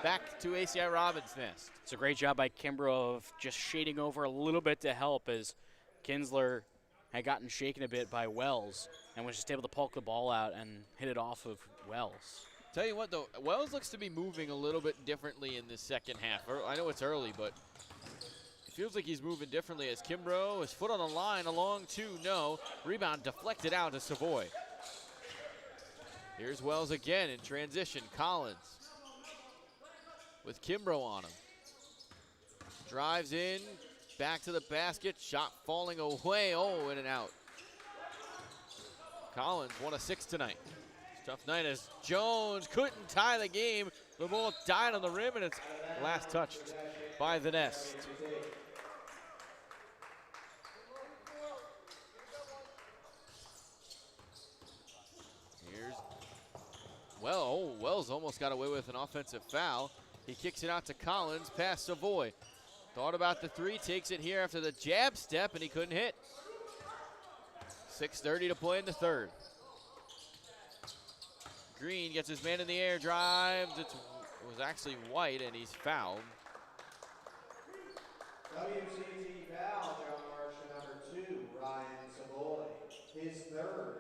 Back to ACI Robbins' nest. It's a great job by Kimbrough of just shading over a little bit to help as Kinsler had gotten shaken a bit by Wells and was just able to poke the ball out and hit it off of Wells. Tell you what though, Wells looks to be moving a little bit differently in this second half. I know it's early, but it feels like he's moving differently as Kimbrough, his foot on the line, along 2, no. Rebound deflected out to Savoy. Here's Wells again in transition. Collins with Kimbrough on him. Drives in, back to the basket, shot falling away, oh, in and out. Collins 1 of 6 tonight. Tough night as Jones couldn't tie the game. The ball died on the rim, and it's last touched by the Nest. Here's Wells almost got away with an offensive foul. He kicks it out to Collins, past Savoy. Thought about the three, takes it here after the jab step, and he couldn't hit. 6:30 to play in the third. Green gets his man in the air, drives. It was actually White, and he's fouled. WCT foul charge to number 2, Ryan Savoy. His third,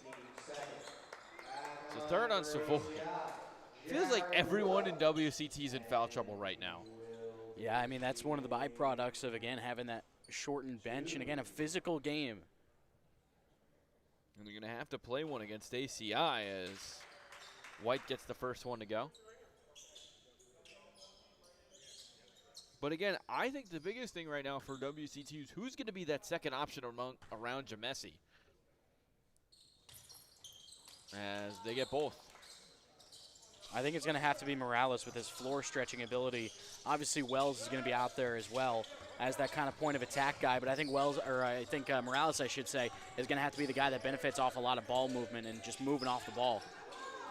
team second. So third on Savoy. Feels like everyone in WCT is in foul trouble right now. Yeah, I mean, that's one of the byproducts of, again, having that shortened bench and, again, a physical game. And they're going to have to play one against ACI as White gets the first one to go. But again, I think the biggest thing right now for WCT is who's going to be that second option around Jamesi. As they get both. I think it's going to have to be Morales with his floor stretching ability. Obviously, Wells is going to be out there as well as that kind of point of attack guy. But I think Morales, I should say, is going to have to be the guy that benefits off a lot of ball movement and just moving off the ball.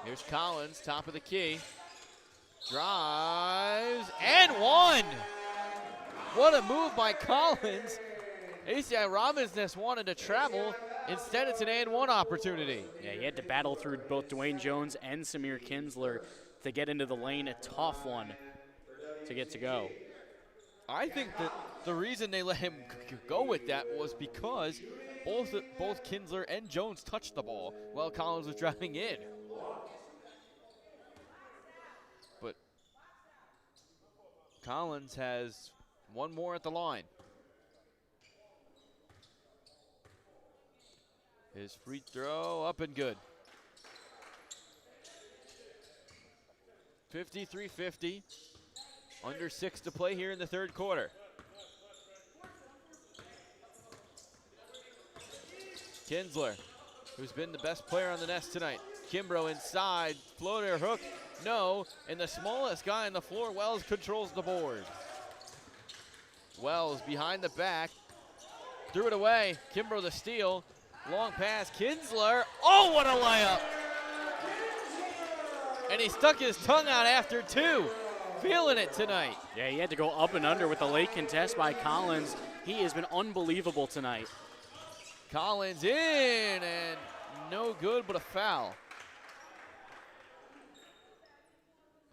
Here's Collins, top of the key. Drives and one. What a move by Collins. ACI Robinson's wanted to travel. Instead, it's an and-one opportunity. Yeah, he had to battle through both Dwayne Jones and Samir Kinsler to get into the lane. A tough one to get to go. I think that the reason they let him go with that was because both Kinsler and Jones touched the ball while Collins was driving in. But Collins has one more at the line. His free throw up and good. 53-50. Under 6 to play here in the third quarter. Kinsler, who's been the best player on the Nest tonight. Kimbrough inside, floater hook, no. And the smallest guy on the floor, Wells, controls the board. Wells behind the back, threw it away. Kimbrough the steal. Long pass, Kinsler. Oh, what a layup! And he stuck his tongue out after 2. Feeling it tonight. Yeah, he had to go up and under with the late contest by Collins. He has been unbelievable tonight. Collins in, and no good, but a foul.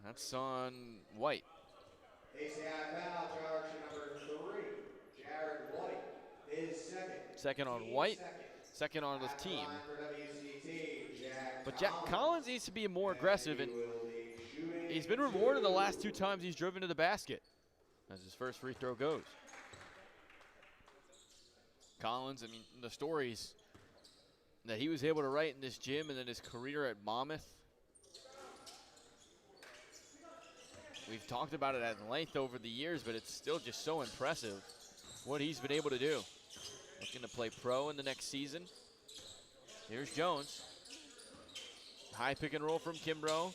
That's on White. ACI foul charge to number 3, Jared White. His second. Second on White. Second on his team. But Jack Collins needs to be more aggressive, and he's been rewarded the last 2 times he's driven to the basket as his first free throw goes. Collins, I mean, the stories that he was able to write in this gym and then his career at Monmouth. We've talked about it at length over the years, but it's still just so impressive what he's been able to do. Looking to play pro in the next season. Here's Jones. High pick and roll from Kimbrough.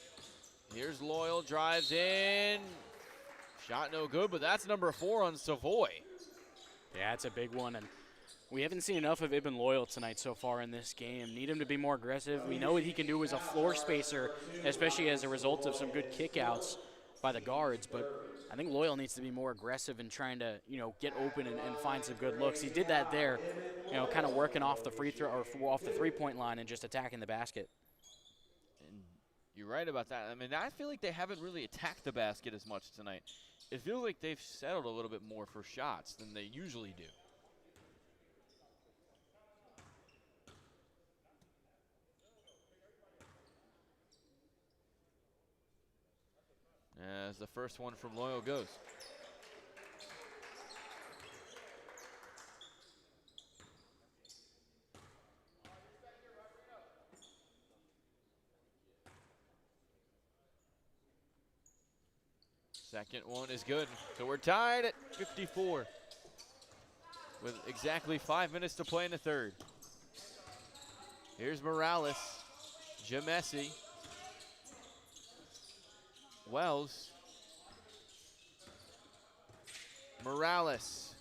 Here's Loyal, drives in. Shot no good, but that's number 4 on Savoy. Yeah, it's a big one, and we haven't seen enough of Ibn Loyal tonight so far in this game. Need him to be more aggressive. We know what he can do as a floor spacer, especially as a result of some good kickouts by the guards, but I think Loyal needs to be more aggressive in trying to, get open and find some good looks. He did that there, kind of working off the free throw or off the three-point line and just attacking the basket. And you're right about that. I mean, I feel like they haven't really attacked the basket as much tonight. It feels like they've settled a little bit more for shots than they usually do. As the first one from Loyal goes. Second one is good. So we're tied at 54 with exactly 5 minutes to play in the third. Here's Morales, Jamesi. Wells. Morales.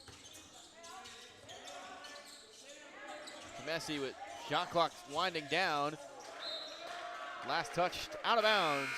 Messi with shot clock winding down. Last touch out of bounds.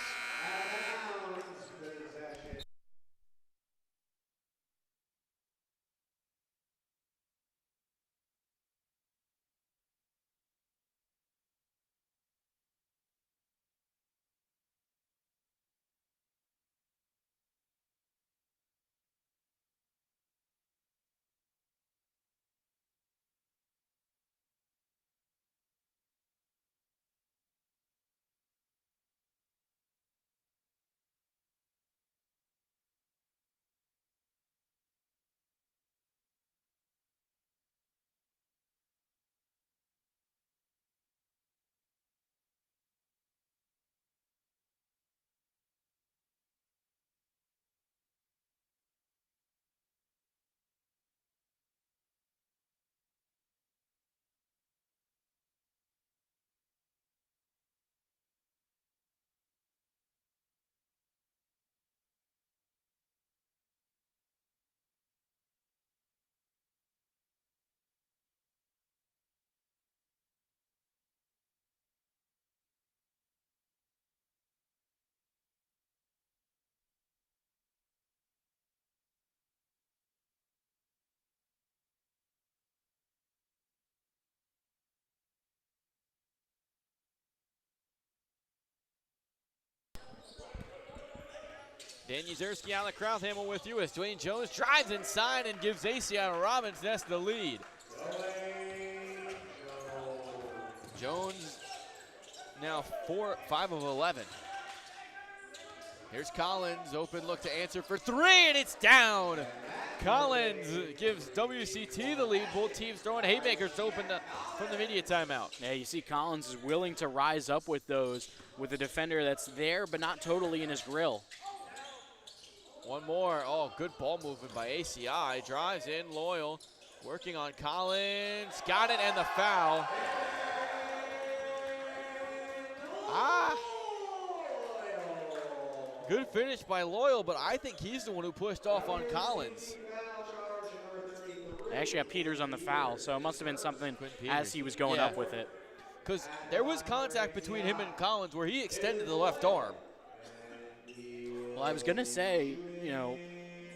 Dan Yuzerski, Alec Krauthamel with you as Dwayne Jones drives inside and gives ACI Robbins Nest the lead. Jones now 5 of 11. Here's Collins, open look to answer for three, and it's down. Collins gives WCT the lead. Both teams throwing haymakers to open from the media timeout. Yeah, you see Collins is willing to rise up with those, with a defender that's there but not totally in his grill. One more. Oh, good ball movement by ACI. Drives in, Loyal. Working on Collins. Got it, and the foul. Good finish by Loyal, but I think he's the one who pushed off on Collins. They actually got Peters on the foul, so it must have been something as he was going up with it. Because there was contact between him and Collins where he extended the left arm. Well, I was going to say, you know,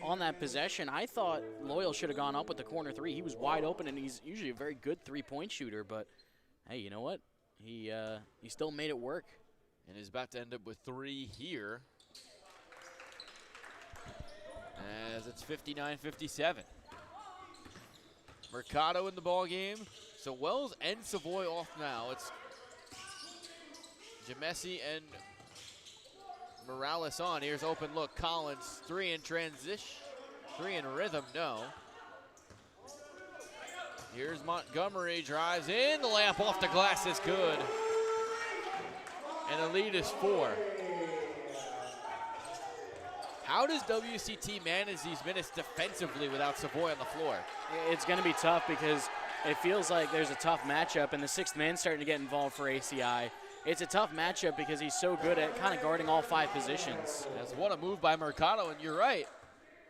on that possession, I thought Loyal should have gone up with the corner three. He was wide open, and he's usually a very good three-point shooter. But, hey, you know what? He still made it work. And is about to end up with three here. As it's 59-57. Mercado in the ball game. So Wells and Savoy off now. It's Jamesi and Morales on. Here's open look. Collins, three in transition. Three in rhythm, no. Here's Montgomery, drives in. The layup off the glass is good. And the lead is 4. How does WCT manage these minutes defensively without Savoy on the floor? It's going to be tough because it feels like there's a tough matchup, and the sixth man's starting to get involved for ACI. It's a tough matchup because he's so good at kind of guarding all 5 positions. That's what a move by Mercado, and you're right.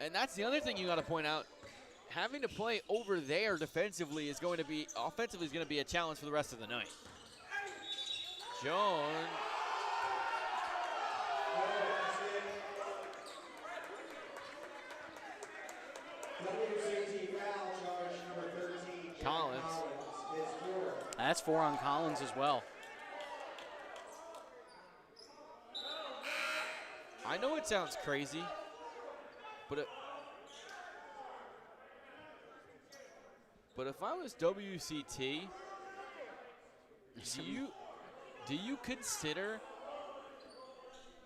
And that's the other thing you got to point out. Having to play over there defensively is going to be, offensively is going to be a challenge for the rest of the night. Jones. Collins. That's 4 on Collins as well. I know it sounds crazy, but if I was WCT, do you consider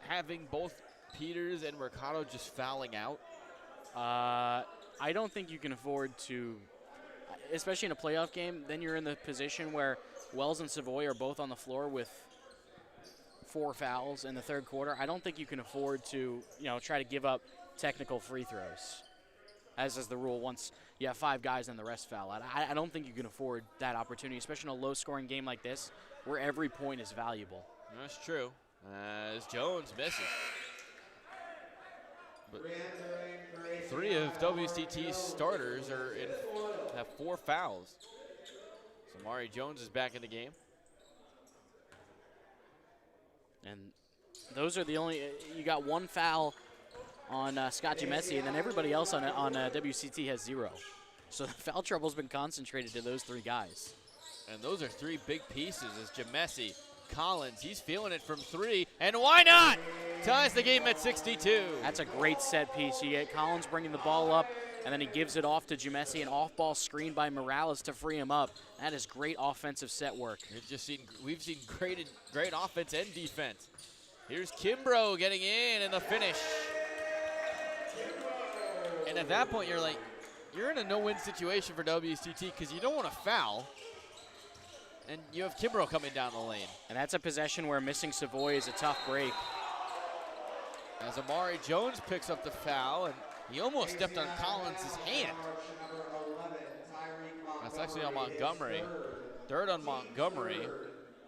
having both Peters and Mercado just fouling out? I don't think you can afford to, especially in a playoff game. Then you're in the position where Wells and Savoy are both on the floor with 4 fouls in the third quarter. I don't think you can afford to, try to give up technical free throws, as is the rule once you have 5 guys and the rest foul out. I don't think you can afford that opportunity, especially in a low-scoring game like this where every point is valuable. That's true. As Jones misses. But 3 of WCT's starters have 4 fouls. So Mari Jones is back in the game. And those are the only, you got 1 foul on Scott Messi, and then everybody else on WCT has 0. So the foul trouble's been concentrated to those 3 guys. And those are 3 big pieces as Jamesi, Collins, he's feeling it from 3, and why not? Ties the game at 62. That's a great set piece. You get Collins bringing the ball up, and then he gives it off to Jamesi, an off-ball screen by Morales to free him up. That is great offensive set work. We've seen great offense and defense. Here's Kimbrough getting in and the finish. And at that point, you're in a no-win situation for WCT because you don't want to foul. And you have Kimbrough coming down the lane. And that's a possession where missing Savoy is a tough break. As Amari Jones picks up the foul, and he almost stepped on Collins' hand. That's actually on Montgomery. 3rd on Montgomery.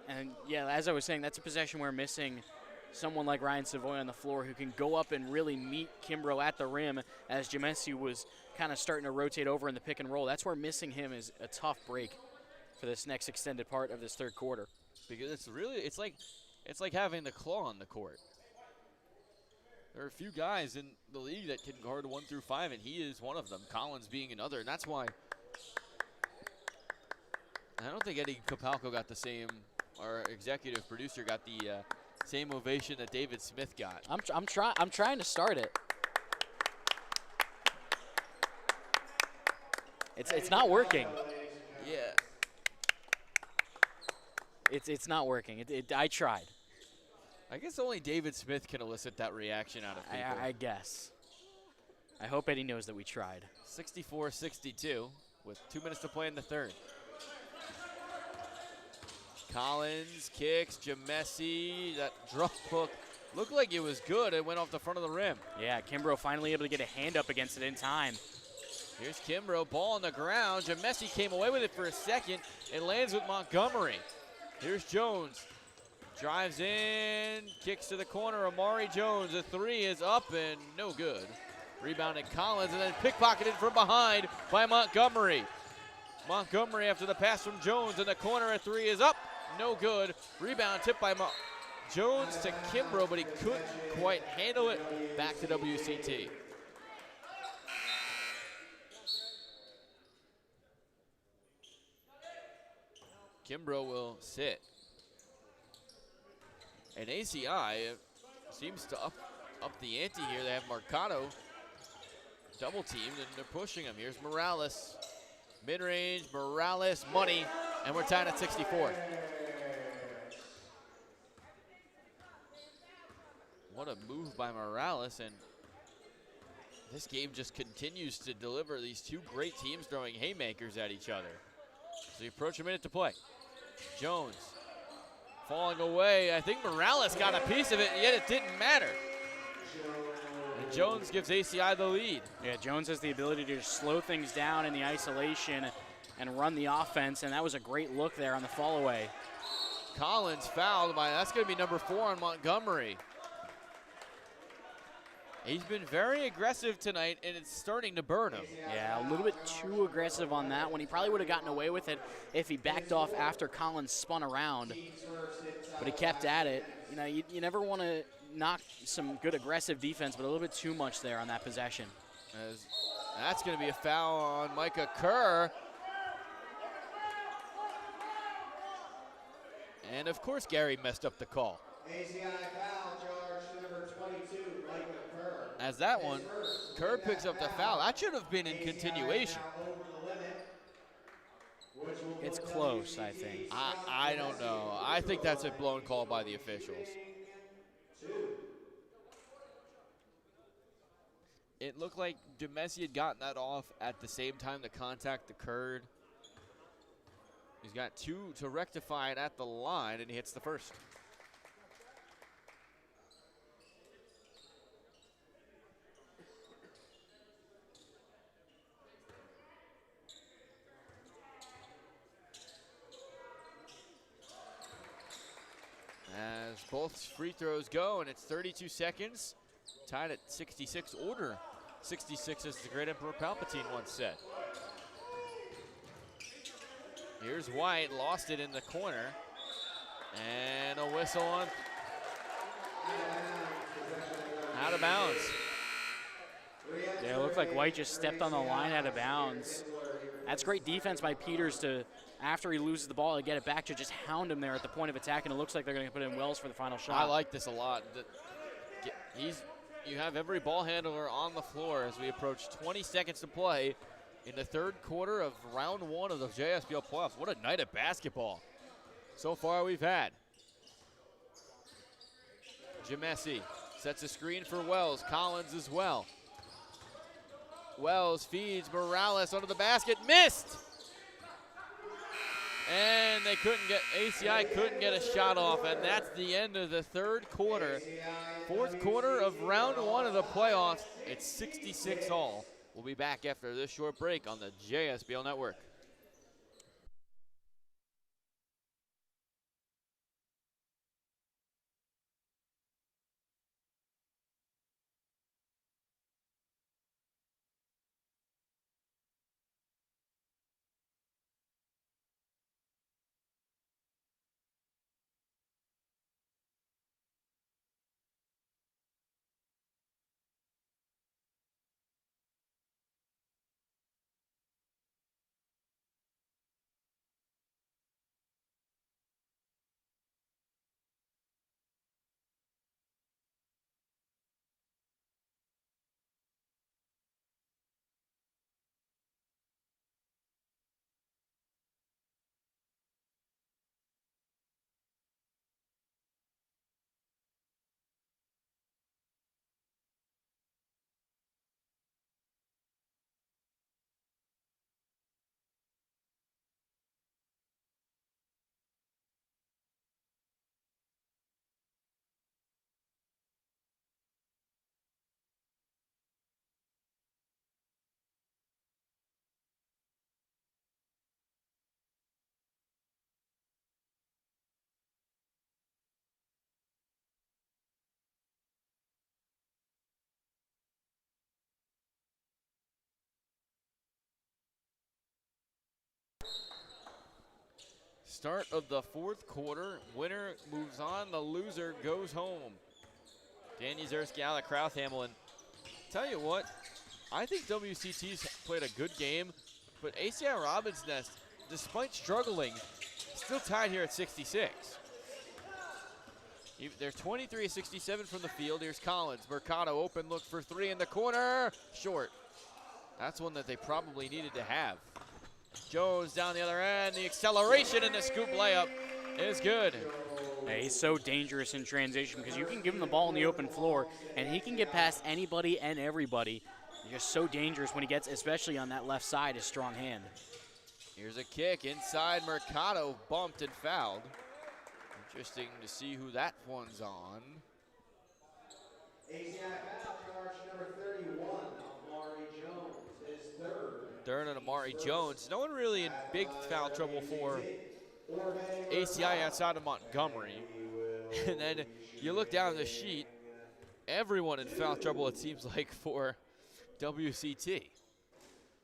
And yeah, as I was saying, that's a possession where missing someone like Ryan Savoy on the floor who can go up and really meet Kimbrough at the rim as Jamesi was kind of starting to rotate over in the pick and roll. That's where missing him is a tough break for this next extended part of this 3rd quarter. Because it's like having the claw on the court. There are a few guys in the league that can guard 1 through 5, and he is one of them, Collins being another, and that's why I don't think Eddie Capalco got the same, our executive producer got the same ovation that David Smith got. I'm trying to start it. It's not working. Yeah. It's not working. I tried. I guess only David Smith can elicit that reaction out of people. I guess. I hope Eddie knows that we tried. 64-62 with 2 minutes to play in the 3rd. Collins kicks, Jamesi, that drop hook looked like it was good. It went off the front of the rim. Yeah, Kimbrough finally able to get a hand up against it in time. Here's Kimbrough, ball on the ground. Jamesi came away with it for a second. It lands with Montgomery. Here's Jones. Drives in, kicks to the corner. Amari Jones, a 3 is up and no good. Rebounded Collins and then pickpocketed from behind by Montgomery. Montgomery after the pass from Jones in the corner, a 3 is up, no good. Rebound tipped by Jones to Kimbrough, but he couldn't quite handle it. Back to WCT. Kimbrough will sit. And ACI seems to up the ante here. They have Mercado double teamed and they're pushing him. Here's Morales. Mid-range, Morales, money, and we're tied at 64. What a move by Morales, and this game just continues to deliver these 2 great teams throwing haymakers at each other. So you approach a minute to play. Jones falling away. I think Morales got a piece of it, yet it didn't matter. And Jones gives ACI the lead. Yeah, Jones has the ability to just slow things down in the isolation and run the offense, and that was a great look there on the fall away. Collins fouled by, that's going to be number 4 on Montgomery. He's been very aggressive tonight, and it's starting to burn him. Yeah, a little bit too aggressive on that one. He probably would have gotten away with it if he backed off after Collins spun around, but he kept at it. You know, you never want to knock some good aggressive defense, but a little bit too much there on that possession. As that's going to be a foul on Micah Kerr. And of course, Gary messed up the call. ACI foul charge to number 22, Micah Kerr. As that one, Kerr picks up the foul. That should have been in continuation. It's close, I think. I don't know. I think that's a blown call by the officials. It looked like Demesi had gotten that off at the same time the contact occurred. He's got 2 to rectify it at the line, and he hits the first. As both free throws go, and it's 32 seconds tied at 66, order 66, as the great Emperor Palpatine once said. Here's White, lost it in the corner. And a whistle on, out of bounds. Yeah, it looked like White just stepped on the line out of bounds. That's great defense by Peters to, after he loses the ball, to get it back, to just hound him there at the point of attack, and it looks like they're going to put in Wells for the final shot. I like this a lot. You have every ball handler on the floor as we approach 20 seconds to play in the third quarter of round 1 of the JSBL playoffs. What a night of basketball so far we've had. Jamesi sets a screen for Wells. Collins as well. Wells feeds Morales under the basket. Missed! And they couldn't get, ACI couldn't get a shot off, and that's the end of the third quarter. Fourth quarter of round 1 of the playoffs. It's 66 all. We'll be back after this short break on the JSBL Network. Start of the fourth quarter. Winner moves on, the loser goes home. Danny Zersky, Alec Krauthamel, and tell you what, I think WCT's played a good game, but ACI Robins Nest, despite struggling, still tied here at 66. They're 23-67 from the field. Here's Collins. Mercado open look for 3 in the corner. Short. That's one that they probably needed to have. Jones down the other end. The acceleration and the scoop layup is good. Yeah, he's so dangerous in transition because you can give him the ball on the open floor and he can get past anybody and everybody. He's just so dangerous when he gets, especially on that left side, his strong hand. Here's a kick inside. Mercado bumped and fouled. Interesting to see who that one's on. ACI foul charge number 31, Amari Jones, his third. Third on Amari Jones. No one really in big foul trouble for ACI outside of Montgomery. And then you look down the sheet, everyone in foul trouble, it seems like, for WCT.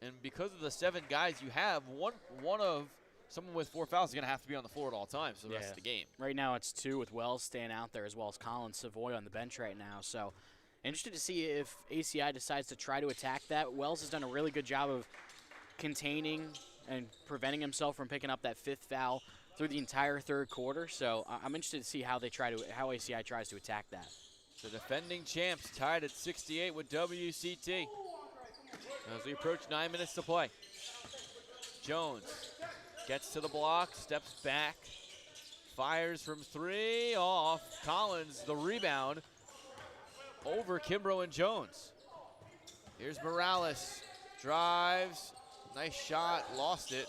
And because of the 7 guys you have, one of someone with 4 fouls is going to have to be on the floor at all times for the rest of the game. Right now it's 2 with Wells staying out there as well as Colin Savoy on the bench right now. So interested to see if ACI decides to try to attack that. Wells has done a really good job of containing and preventing himself from picking up that 5th foul through the entire third quarter. So I'm interested to see how ACI tries to attack that. The defending champs tied at 68 with WCT as we approach 9 minutes to play. Jones gets to the block, steps back, fires from 3, off. Collins, the rebound over Kimbrough and Jones. Here's Morales, drives, nice shot, lost it.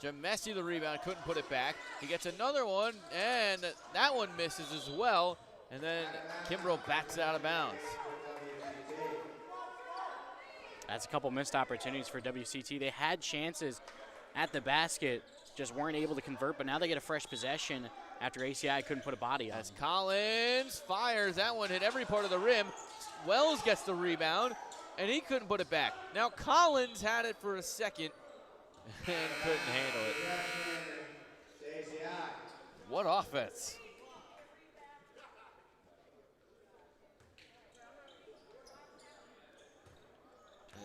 Jamesi, the rebound, couldn't put it back. He gets another one, and that one misses as well. And then Kimbrough backs it out of bounds. That's a couple missed opportunities for WCT. They had chances at the basket, just weren't able to convert, but now they get a fresh possession after ACI couldn't put a body on As him. Collins fires, that one hit every part of the rim. Wells gets the rebound, and he couldn't put it back. Now Collins had it for a second and couldn't handle it. What offense.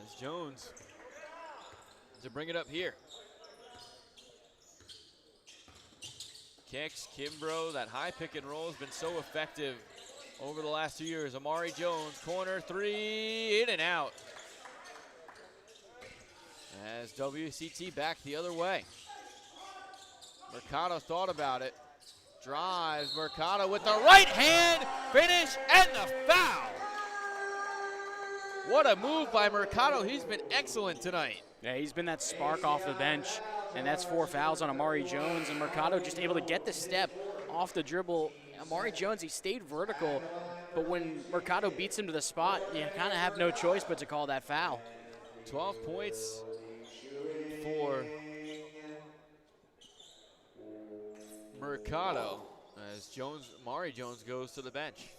As Jones to bring it up here. Kicks, Kimbrough, that high pick and roll has been so effective over the last 2 years. Amari Jones, corner three, in and out. As WCT back the other way. Mercado thought about it. Drives, Mercado with the right hand, finish, and the foul. What a move by Mercado. He's been excellent tonight. Yeah, he's been that spark off the bench, and that's 4 fouls on Amari Jones, and Mercado just able to get the step off the dribble. Amari Jones, he stayed vertical, but when Mercado beats him to the spot, you kind of have no choice but to call that foul. 12 points for Mercado as Amari Jones goes to the bench.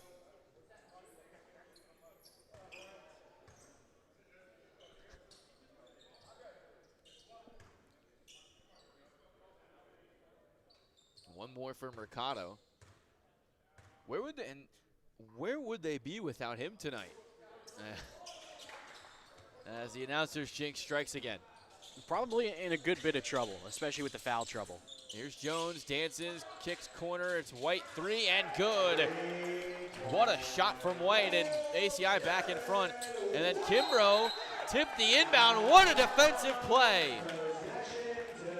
One more for Mercado. Where would they be without him tonight? As the announcer's jinx strikes again. Probably in a good bit of trouble, especially with the foul trouble. Here's Jones, dances, kicks corner, it's White three and good. What a shot from White, and ACI back in front. And then Kimbrough tipped the inbound. What a defensive play.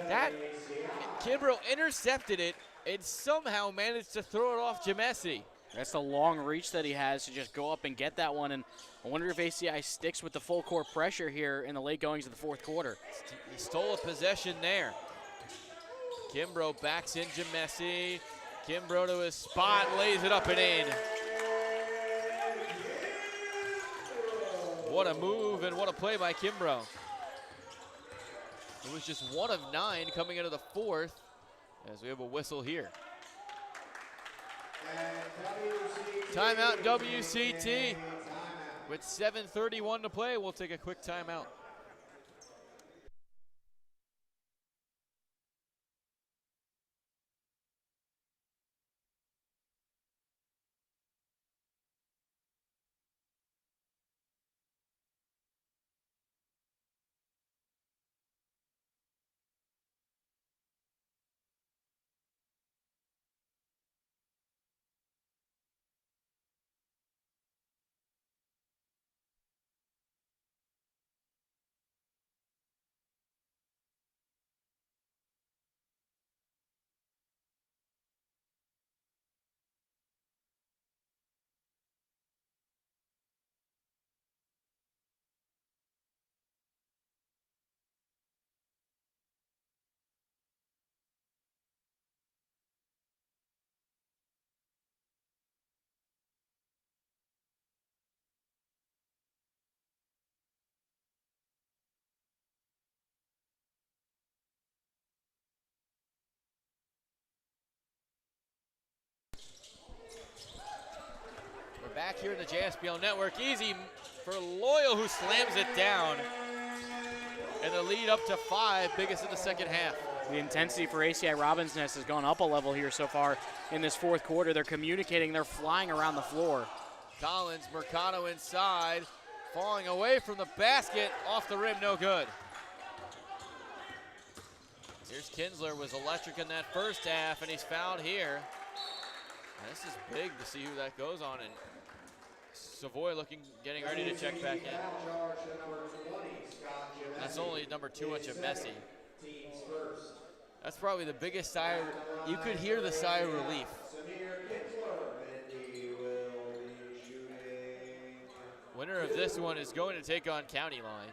That Kimbrough intercepted it and somehow managed to throw it off Jamesi. That's the long reach that he has to just go up and get that one, and I wonder if ACI sticks with the full court pressure here in the late goings of the fourth quarter. He stole a possession there. Kimbrough backs in Jamesi. Kimbrough to his spot, lays it up and in. What a move and what a play by Kimbrough. It was just 1 of 9 coming into the fourth as we have a whistle here. Timeout WCT. With 7:31 to play, we'll take a quick timeout. We're back here in the JSBL network. Easy for Loyal, who slams it down. And the lead up to 5, biggest of the second half. The intensity for ACI Robbins Nest has gone up a level here so far in this fourth quarter. They're communicating, they're flying around the floor. Collins, Mercado inside, falling away from the basket, off the rim, no good. Here's Kinsler, was electric in that first half, and he's fouled here. And this is big to see who that goes on, and Savoy getting ready to check back in. That's only number 2 on Jamesi. That's probably the biggest sigh. You could hear the sigh of relief. Winner of this one is going to take on County Line.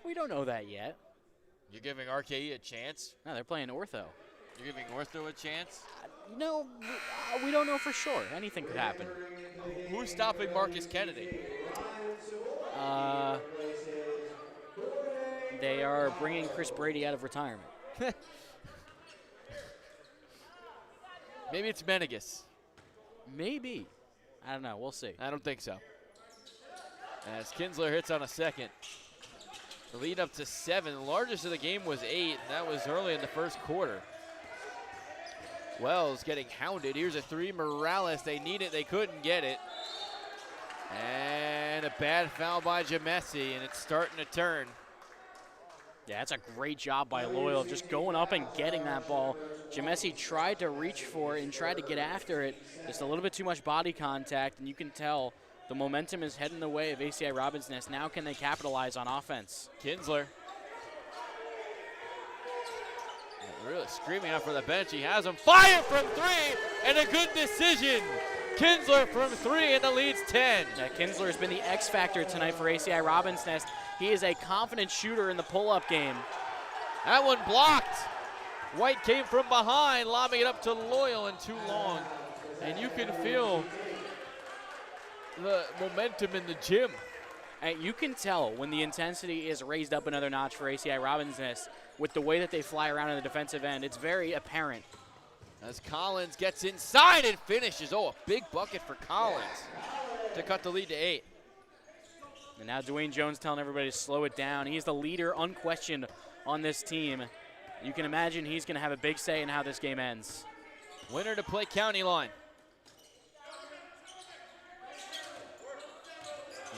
We don't know that yet. You're giving RKE a chance? No, they're playing Ortho. You're giving Ortho a chance? No, we don't know for sure. Anything could happen. Who's stopping Marcus Kennedy? They are bringing Chris Brady out of retirement. Maybe it's Menegas. Maybe. I don't know. We'll see. I don't think so. As Kinsler hits on a second. The lead up to 7. The largest of the game was 8, and that was early in the first quarter. Wells getting hounded. Here's a 3. Morales, they need it. They couldn't get it. And a bad foul by Jamesi, and it's starting to turn. Yeah, that's a great job by Loyal, just going up and getting that ball. Jamesi tried to reach for it and tried to get after it. Just a little bit too much body contact, and you can tell the momentum is heading the way of ACI Robbins Nest. Now can they capitalize on offense? Kinsler. Really screaming out for the bench. He has him. Fire from 3, and a good decision. Kinsler from 3, and the lead's 10. Yeah, Kinsler has been the X factor tonight for ACI Robbins Nest. He is a confident shooter in the pull-up game. That one blocked. White came from behind, lobbing it up to Loyal and too long. And you can feel the momentum in the gym. And you can tell when the intensity is raised up another notch for ACI Robbins Nest with the way that they fly around in the defensive end. It's very apparent. As Collins gets inside and finishes. Oh, a big bucket for Collins to cut the lead to 8. And now Dwayne Jones telling everybody to slow it down. He's the leader, unquestioned, on this team. You can imagine he's going to have a big say in how this game ends. Winner to play county line.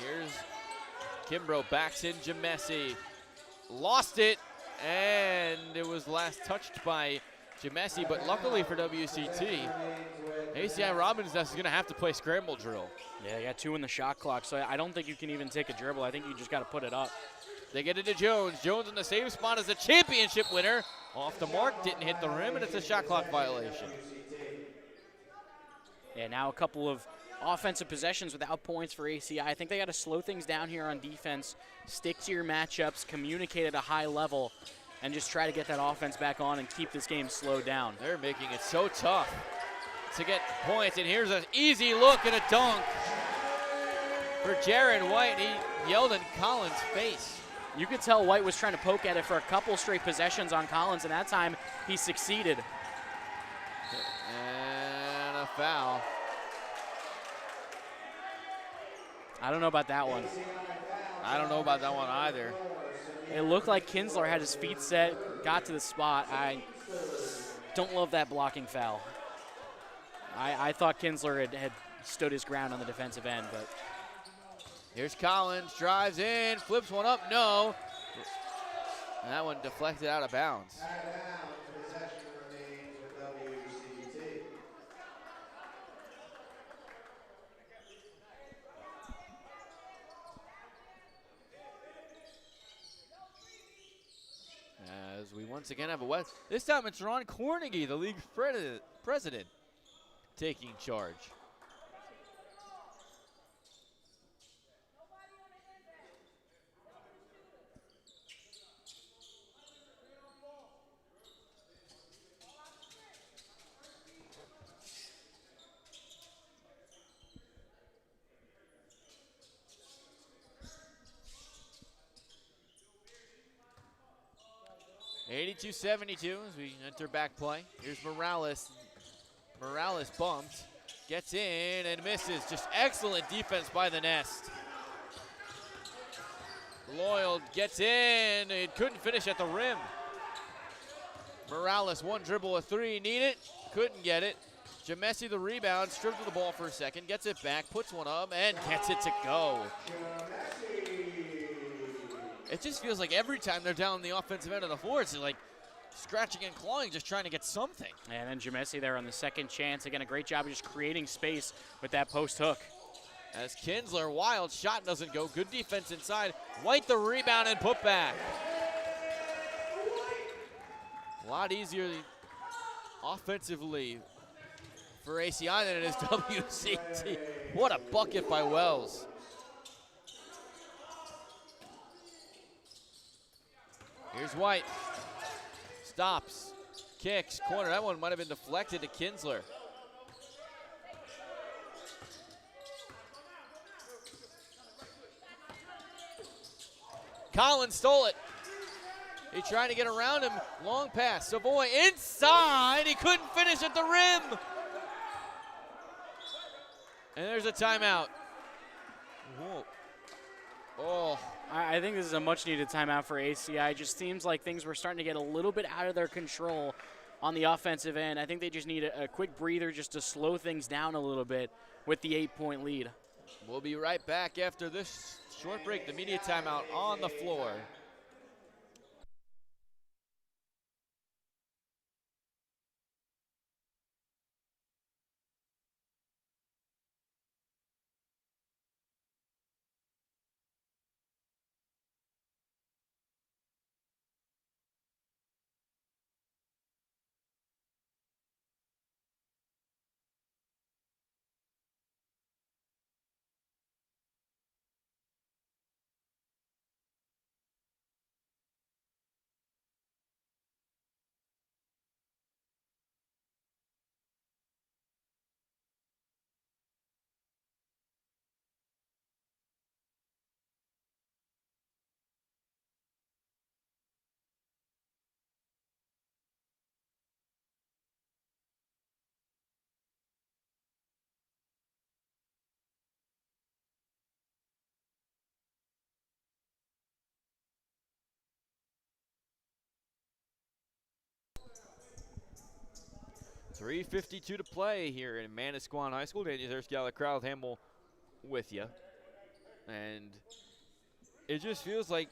Here's Kimbrough, backs in Jamesi. Lost it, and it was last touched by Jamesi, but luckily for WCT, ACI Robbins Nest is going to have to play scramble drill. Yeah, you got 2 in the shot clock, so I don't think you can even take a dribble. I think you just got to put it up. They get it to Jones. Jones in the same spot as the championship winner. Off the mark, didn't hit the rim, and it's a shot clock violation. Yeah, now a couple of offensive possessions without points for ACI. I think they got to slow things down here on defense, stick to your matchups, communicate at a high level, and just try to get that offense back on and keep this game slowed down. They're making it so tough to get points, and here's an easy look and a dunk for Jared White. He yelled in Collins' face. You could tell White was trying to poke at it for a couple straight possessions on Collins, and that time he succeeded. And a foul. I don't know about that one. I don't know about that one either. It looked like Kinsler had his feet set, got to the spot. I don't love that blocking foul. I thought Kinsler had stood his ground on the defensive end, but. Here's Collins, drives in, flips one up, no. And that one deflected out of bounds. As we once again have a West. This time it's Ron Cornegie, the league president, taking charge. .82-72 as we enter back play. Here's Morales. Morales bumped, gets in and misses. Just excellent defense by the Nest. Loyal gets in. It couldn't finish at the rim. Morales, one dribble, a 3. Need it. Couldn't get it. Jamesi the rebound. Stripped of the ball for a second. Gets it back. Puts one up and gets it to go. It just feels like every time they're down the offensive end of the floor, it's like scratching and clawing, just trying to get something. And then Jamesi there on the second chance. Again, a great job of just creating space with that post hook. As Kinsler, wild shot doesn't go. Good defense inside. White the rebound and put back. A lot easier offensively for ACI than it is WCT. What a bucket by Wells. Here's White. Stops. Kicks. Corner. That one might have been deflected to Kinsler. Collins stole it. He tried to get around him. Long pass. Savoy inside. He couldn't finish at the rim. And there's a timeout. Whoa. Oh. I think this is a much-needed timeout for ACI. Just seems like things were starting to get a little bit out of their control on the offensive end. I think they just need a quick breather just to slow things down a little bit with the 8-point lead. We'll be right back after this short break. The media timeout on the floor. .352 to play here in Manasquan High School. Danny Zersky, Crowd Hamble with you. And it just feels like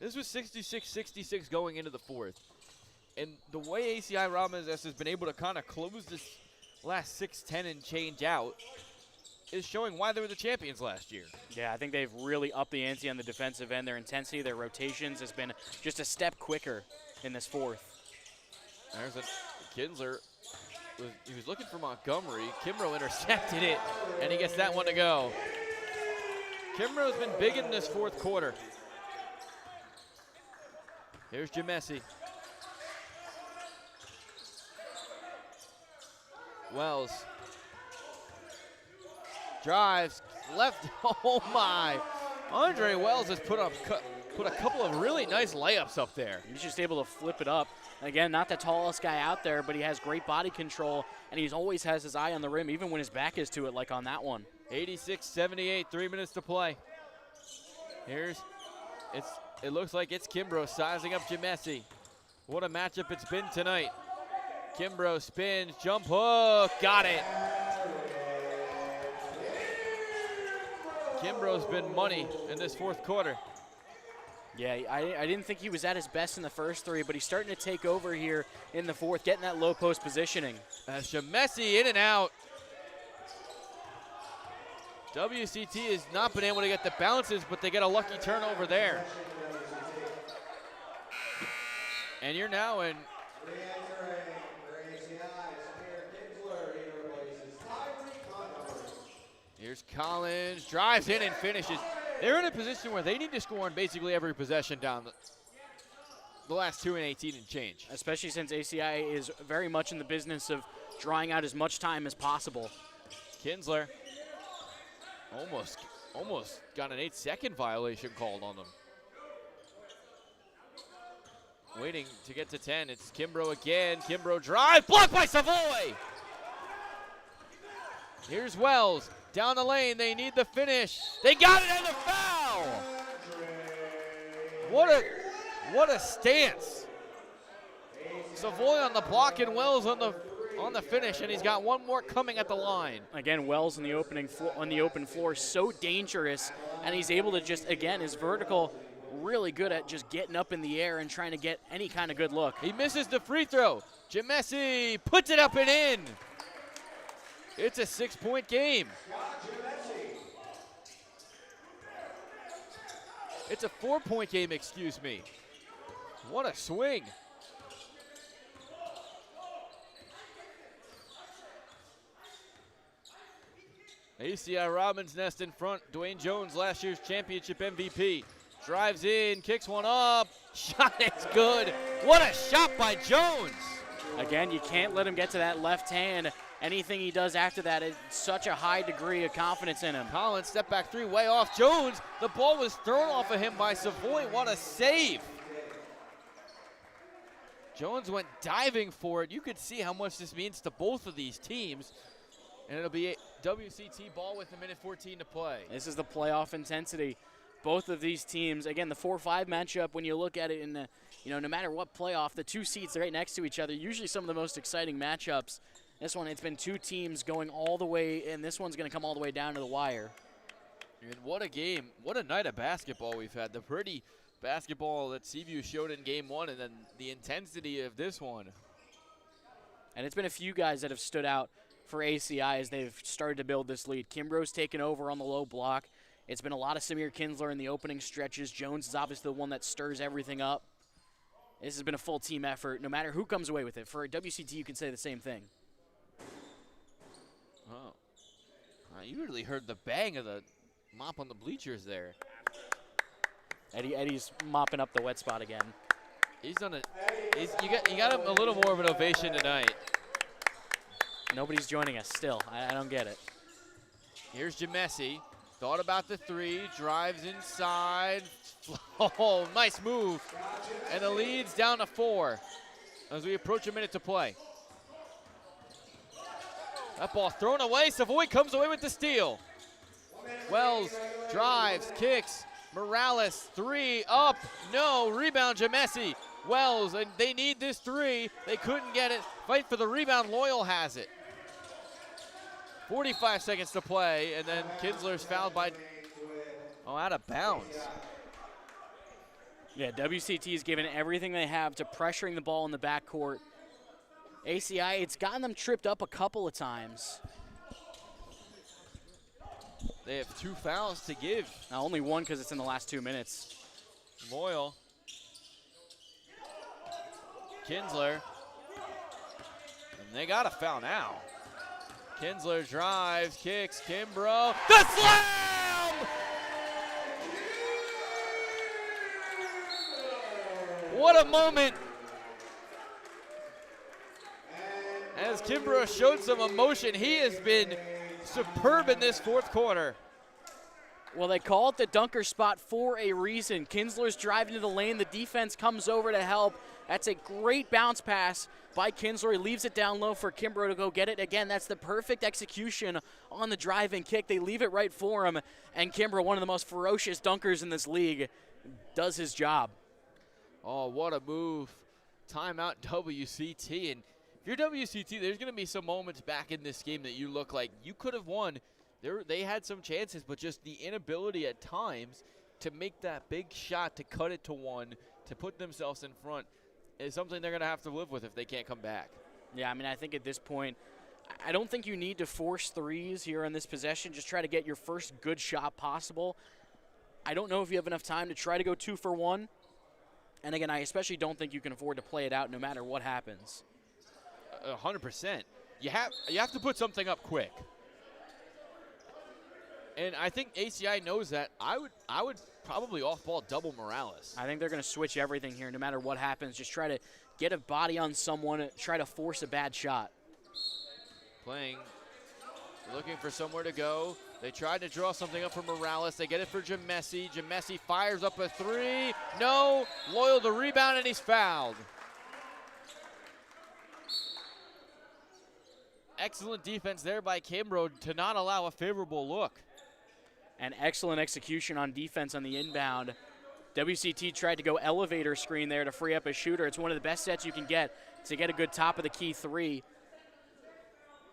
this was 66-66 going into the fourth. And the way ACI Robbins has been able to kind of close this last 6-10 and change out is showing why they were the champions last year. Yeah, I think they've really upped the ante on the defensive end. Their intensity, their rotations has been just a step quicker in this fourth. There's a Kinsler. He was looking for Montgomery. Kimbrough intercepted it, and he gets that one to go. Kimbrough's been big in this fourth quarter. Here's Jamesi. Wells. Drives, left, oh my. Andre Wells has put a couple of really nice layups up there. He's just able to flip it up. And again, not the tallest guy out there, but he has great body control, and he always has his eye on the rim, even when his back is to it, like on that one. 86-78, 3 minutes to play. It looks like it's Kimbrough sizing up Jamesi. What a matchup it's been tonight. Kimbrough spins, jump hook, got it. Kimbrough's been money in this fourth quarter. Yeah, I didn't think he was at his best in the first three, but he's starting to take over here in the fourth, getting that low post positioning. Jamesi in and out. WCT has not been able to get the bounces, but they get a lucky turnover there. And you're now in. Here's Collins, drives in and finishes. They're in a position where they need to score on basically every possession down the last 2 and 18 and change. Especially since ACI is very much in the business of drawing out as much time as possible. Kinsler almost got an 8-second violation called on them. Waiting to get to 10, it's Kimbrough again. Kimbrough drive, blocked by Savoy! Here's Wells. Down the lane, they need the finish. They got it and a foul! What a stance. Savoy on the block and Wells on the finish, and he's got one more coming at the line. Again, Wells on the open floor, so dangerous, and he's able to just, again, his vertical, really good at just getting up in the air and trying to get any kind of good look. He misses the free throw. Jamesi puts it up and in. It's a 6-point game. It's a 4-point game, excuse me. What a swing. ACI Robbins Nest in front. Dwayne Jones, last year's championship MVP. Drives in, kicks one up. Shot is good. What a shot by Jones. Again, you can't let him get to that left hand. Anything he does after that is such a high degree of confidence in him. Collins, step back three, way off. Jones, the ball was thrown off of him by Savoy. What a save. Jones went diving for it. You could see how much this means to both of these teams. And it'll be a WCT ball with 1:14 to play. This is the playoff intensity. Both of these teams, again, the 4-5 matchup, when you look at it in the, no matter what playoff, the two seats right next to each other, usually some of the most exciting matchups. This one, it's been two teams going all the way, and this one's going to come all the way down to the wire. And what a game. What a night of basketball we've had. The pretty basketball that Seaview showed in game one, and then the intensity of this one. And it's been a few guys that have stood out for ACI as they've started to build this lead. Kimbrough's taken over on the low block. It's been a lot of Samir Kinsler in the opening stretches. Jones is obviously the one that stirs everything up. This has been a full team effort, no matter who comes away with it. For WCT, you can say the same thing. Oh. You really heard the bang of the mop on the bleachers there. Eddie's mopping up the wet spot again. He's done it. You got him a little more of an ovation tonight. Nobody's joining us still. I don't get it. Here's Jamesi. Thought about the three, drives inside. Oh, nice move. And the lead's down to 4 as we approach a minute to play. That ball thrown away. Savoy comes away with the steal. Wells drives, kicks. Morales, 3 up. No, rebound Jamesi. Wells, and they need this 3. They couldn't get it. Fight for the rebound. Loyal has it. 45 seconds to play, and then Kinsler's fouled by, out of bounds. Yeah, WCT has given everything they have to pressuring the ball in the backcourt. ACI, it's gotten them tripped up a couple of times. They have 2 fouls to give. Now, only one because it's in the last 2 minutes. Loyal. Kinsler. And they got a foul now. Kinsler drives, kicks, Kimbrough. The slam! What a moment. As Kimbrough showed some emotion, he has been superb in this fourth quarter. Well, they call it the dunker spot for a reason. Kinsler's driving to the lane. The defense comes over to help. That's a great bounce pass by Kinsler. He leaves it down low for Kimbrough to go get it. Again, that's the perfect execution on the drive and kick. They leave it right for him, and Kimbrough, one of the most ferocious dunkers in this league, does his job. Oh, what a move. Timeout WCT. And if you're WCT, there's going to be some moments back in this game that you look like you could have won. They had some chances, but just the inability at times to make that big shot, to cut it to 1, to put themselves in front, is something they're going to have to live with if they can't come back. Yeah, I mean, I think at this point, I don't think you need to force threes here in this possession. Just try to get your first good shot possible. I don't know if you have enough time to try to go 2 for 1. And again, I especially don't think you can afford to play it out no matter what happens. 100%. You have to put something up quick. And I think ACI knows that. I would probably off-ball double Morales. I think they're going to switch everything here no matter what happens. Just try to get a body on someone, try to force a bad shot. Playing, looking for somewhere to go. They tried to draw something up for Morales. They get it for Jamesi. Jamesi fires up a 3. No. Loyal the rebound, and he's fouled. Excellent defense there by Kimbrough to not allow a favorable look. And excellent execution on defense on the inbound. WCT tried to go elevator screen there to free up a shooter. It's one of the best sets you can get to get a good top of the key 3.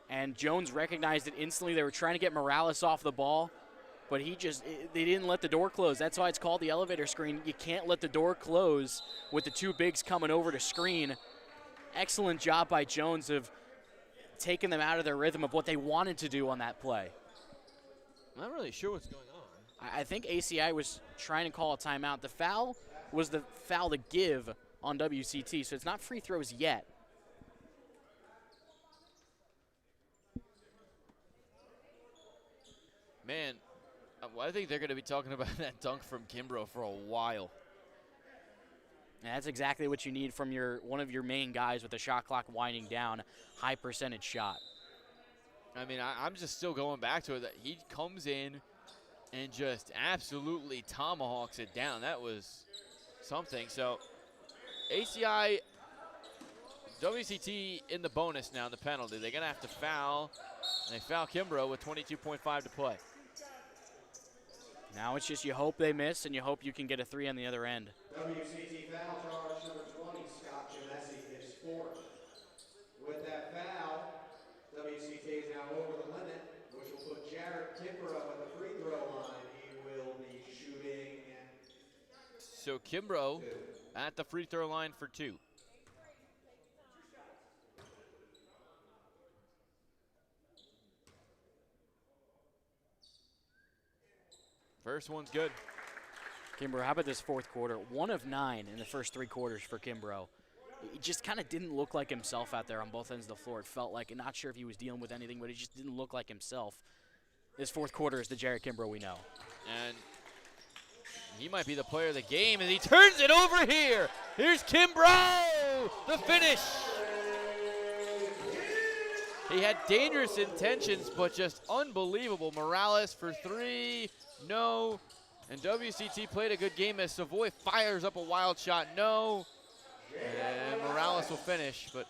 And Jones recognized it instantly. They were trying to get Morales off the ball, but they didn't let the door close. That's why it's called the elevator screen. You can't let the door close with the 2 bigs coming over to screen. Excellent job by Jones of taking them out of their rhythm of what they wanted to do on that play. I'm not really sure what's going on. I think ACI was trying to call a timeout. The foul was the foul to give on WCT, so it's not free throws yet. Man, I think they're going to be talking about that dunk from Kimbrough for a while. And that's exactly what you need from one of your main guys with the shot clock winding down, high percentage shot. I mean, I'm just still going back to it. That he comes in and just absolutely tomahawks it down. That was something. So ACI, WCT in the bonus now, in the penalty. They're going to have to foul. They foul Kimbrough with 22.5 to play. Now it's just you hope they miss and you hope you can get a 3 on the other end. WCT foul charge number 20, Scott Jamesi, his fourth. With that foul, WCT is now over the limit, which will put Jared Kimbrough at the free throw line. He will be shooting. So Kimbrough at the free throw line for 2. First one's good. Kimbrough, how about this fourth quarter? 1 of 9 in the first 3 quarters for Kimbrough. He just kind of didn't look like himself out there on both ends of the floor. It felt like, not sure if he was dealing with anything, but he just didn't look like himself. This fourth quarter is the Jared Kimbrough we know. And he might be the player of the game as he turns it over here. Here's Kimbrough, the finish. He had dangerous intentions, but just unbelievable. Morales for 3, no. And WCT played a good game as Savoy fires up a wild shot, no. And Morales will finish, but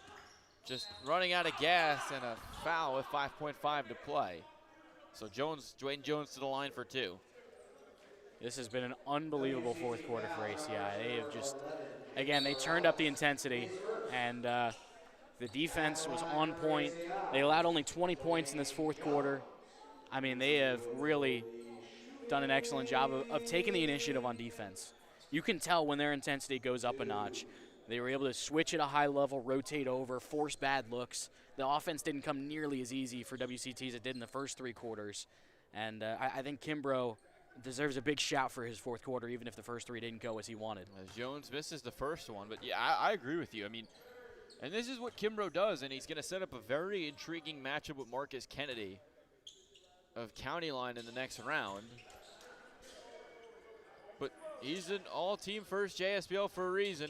just running out of gas and a foul with 5.5 to play. So Dwayne Jones to the line for 2. This has been an unbelievable fourth quarter for ACI. They have just, again, they turned up the intensity, and the defense was on point. They allowed only 20 points in this fourth quarter. I mean, they have really done an excellent job of taking the initiative on defense. You can tell when their intensity goes up a notch. They were able to switch at a high level, rotate over, force bad looks. The offense didn't come nearly as easy for WCT as it did in the first 3 quarters. And I think Kimbrough deserves a big shout for his fourth quarter, even if the first 3 didn't go as he wanted. As Jones misses the first one, but yeah, I agree with you. I mean, and this is what Kimbrough does, and he's going to set up a very intriguing matchup with Marcus Kennedy of County Line in the next round. But he's an all-team first JSBL for a reason.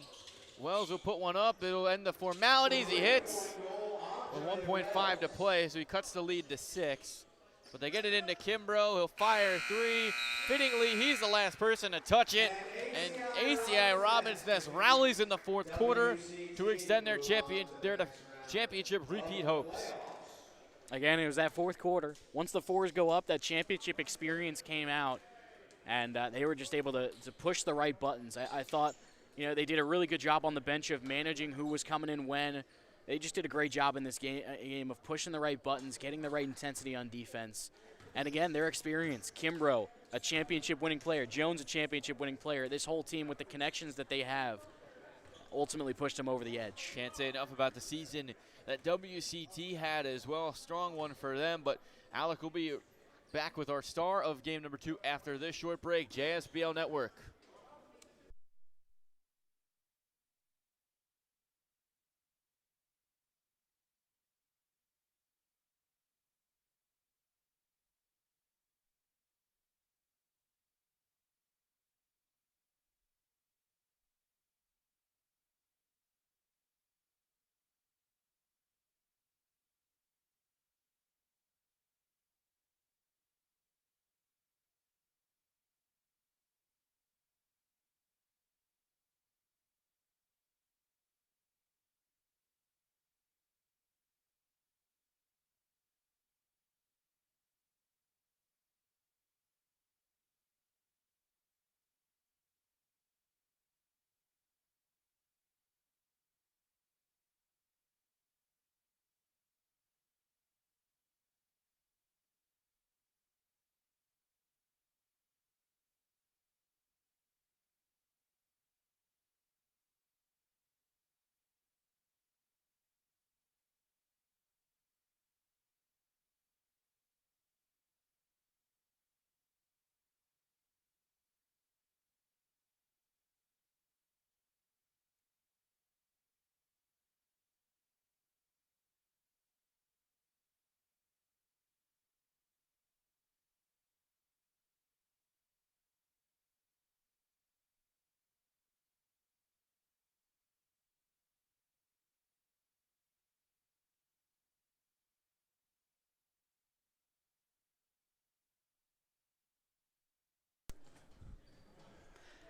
Wells will put one up. It'll end the formalities. He hits with 1.5 to play, so he cuts the lead to 6. But they get it into Kimbrough. He'll fire 3. Fittingly, he's the last person to touch it. And ACI Robbins Nest rallies in the fourth quarter to extend their championship repeat hopes. Again, it was that fourth quarter. Once the 4s go up, that championship experience came out, and they were just able to push the right buttons. I thought, you know, they did a really good job on the bench of managing who was coming in when. They just did a great job in this game of pushing the right buttons, getting the right intensity on defense. And again, their experience. Kimbrough, a championship-winning player. Jones, a championship-winning player. This whole team with the connections that they have ultimately pushed them over the edge. Can't say enough about the season that WCT had as well. A strong one for them, but Alec will be back with our star of game number 2 after this short break. JSBL Network.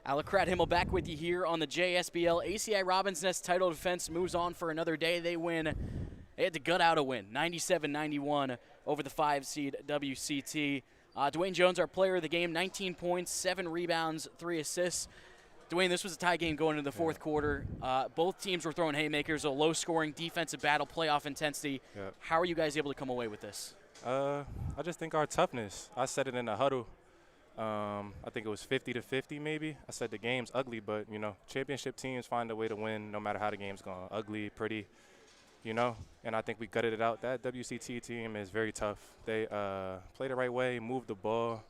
Alec Himmel back with you here on the JSBL. ACI Robbins Nest title defense moves on for another day. They win. They had to gut out a win, 97-91 over the 5 seed WCT. Dwayne Jones, our player of the game, 19 points, 7 rebounds, 3 assists. Dwayne, this was a tie game going into the fourth quarter. Both teams were throwing haymakers, a low-scoring defensive battle, playoff intensity. Yep. How are you guys able to come away with this? I just think our toughness. I said it in the huddle. I think it was 50-50 maybe. I said the game's ugly, but, you know, championship teams find a way to win no matter how the game's going. Ugly, pretty, you know, and I think we gutted it out. That WCT team is very tough. They play the right way, move the ball,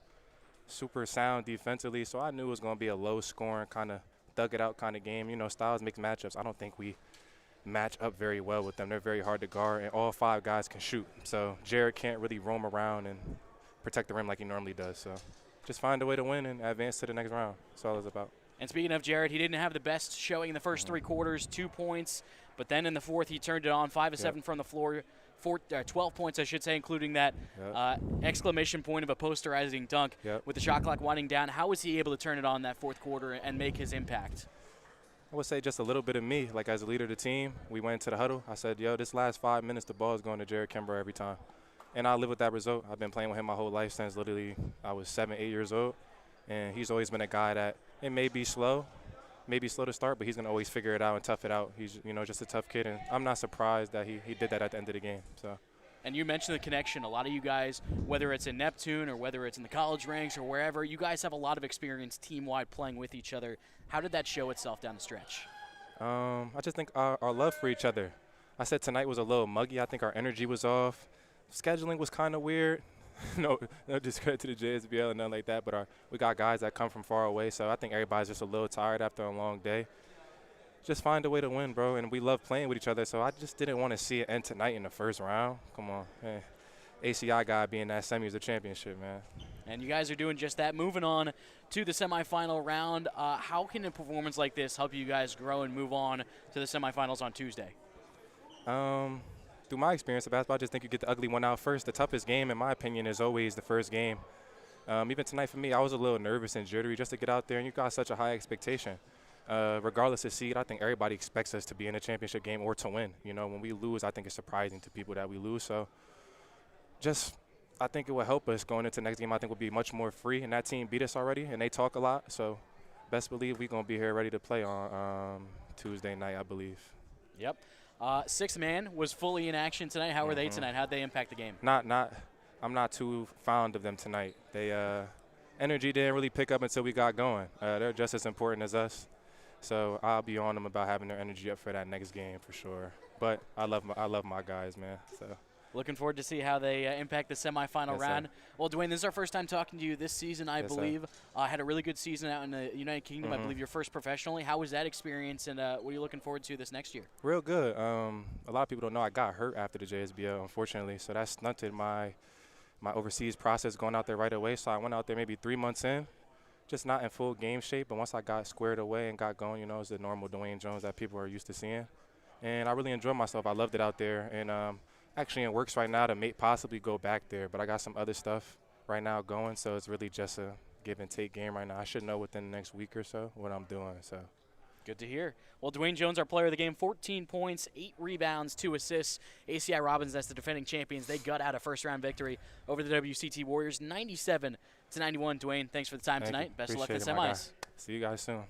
super sound defensively, so I knew it was going to be a low-scoring kind of thug-it-out kind of game. You know, styles mix matchups. I don't think we match up very well with them. They're very hard to guard, and all 5 guys can shoot. So Jared can't really roam around and protect the rim like he normally does. So just find a way to win and advance to the next round. That's all it's about. And speaking of Jared, he didn't have the best showing in the first 3 quarters, 2 points, but then in the fourth he turned it on, 5 of 7 from the floor. 12 points, I should say, including that exclamation point of a posterizing dunk with the shot clock winding down. How was he able to turn it on that fourth quarter and make his impact? I would say just a little bit of me. Like, as a leader of the team, we went into the huddle. I said, yo, this last 5 minutes, the ball is going to Jared Kimbrough every time. And I live with that result. I've been playing with him my whole life since literally I was 7, 8 years old. And he's always been a guy that it may be slow to start, but he's going to always figure it out and tough it out. He's, you know, just a tough kid, and I'm not surprised that he did that at the end of the game. So. And you mentioned the connection. A lot of you guys, whether it's in Neptune or whether it's in the college ranks or wherever, you guys have a lot of experience team-wide playing with each other. How did that show itself down the stretch? I just think our love for each other. I said tonight was a little muggy. I think our energy was off. Scheduling was kind of weird. no discredit to the JSBL and nothing like that, but we got guys that come from far away, so I think everybody's just a little tired after a long day. Just find a way to win, bro, and we love playing with each other, so I just didn't want to see it end tonight in the first round. Come on, man. ACI guy being that semi is a championship, man. And you guys are doing just that. Moving on to the semifinal round, how can a performance like this help you guys grow and move on to the semifinals on Tuesday? Through my experience of basketball, I just think you get the ugly one out first. The toughest game, in my opinion, is always the first game. Even tonight for me, I was a little nervous and jittery just to get out there, and you got such a high expectation. Regardless of seed, I think everybody expects us to be in a championship game or to win. You know, when we lose, I think it's surprising to people that we lose. So I think it will help us going into the next game. I think we'll be much more free, and that team beat us already, and they talk a lot. So best believe we're going to be here ready to play on Tuesday night, I believe. Yep. Sixth man was fully in action tonight. How were they tonight? How'd they impact the game? I'm not too fond of them tonight. They energy didn't really pick up until we got going. They're just as important as us. So I'll be on them about having their energy up for that next game for sure. But I love my guys, man. So. Looking forward to see how they impact the semifinal round. Well, Dwayne, this is our first time talking to you this season, I believe. Had a really good season out in the United Kingdom, I believe your first professionally. How was that experience, and what are you looking forward to this next year? Real good. A lot of people don't know I got hurt after the JSBL, unfortunately, so that stunted my overseas process going out there right away. So I went out there maybe 3 months in, just not in full game shape. But once I got squared away and got going, you know, it's the normal Dwayne Jones that people are used to seeing. And I really enjoyed myself. I loved it out there. And actually in works right now to possibly go back there. But I got some other stuff right now going, so it's really just a give-and-take game right now. I should know within the next week or so what I'm doing. So. Good to hear. Well, Dwayne Jones, our player of the game, 14 points, 8 rebounds, 2 assists. ACI Robbins, that's the defending champions. They gut out a first-round victory over the WCT Warriors, 97-91. Dwayne, thanks for the time tonight. Best of luck in the semis. See you guys soon.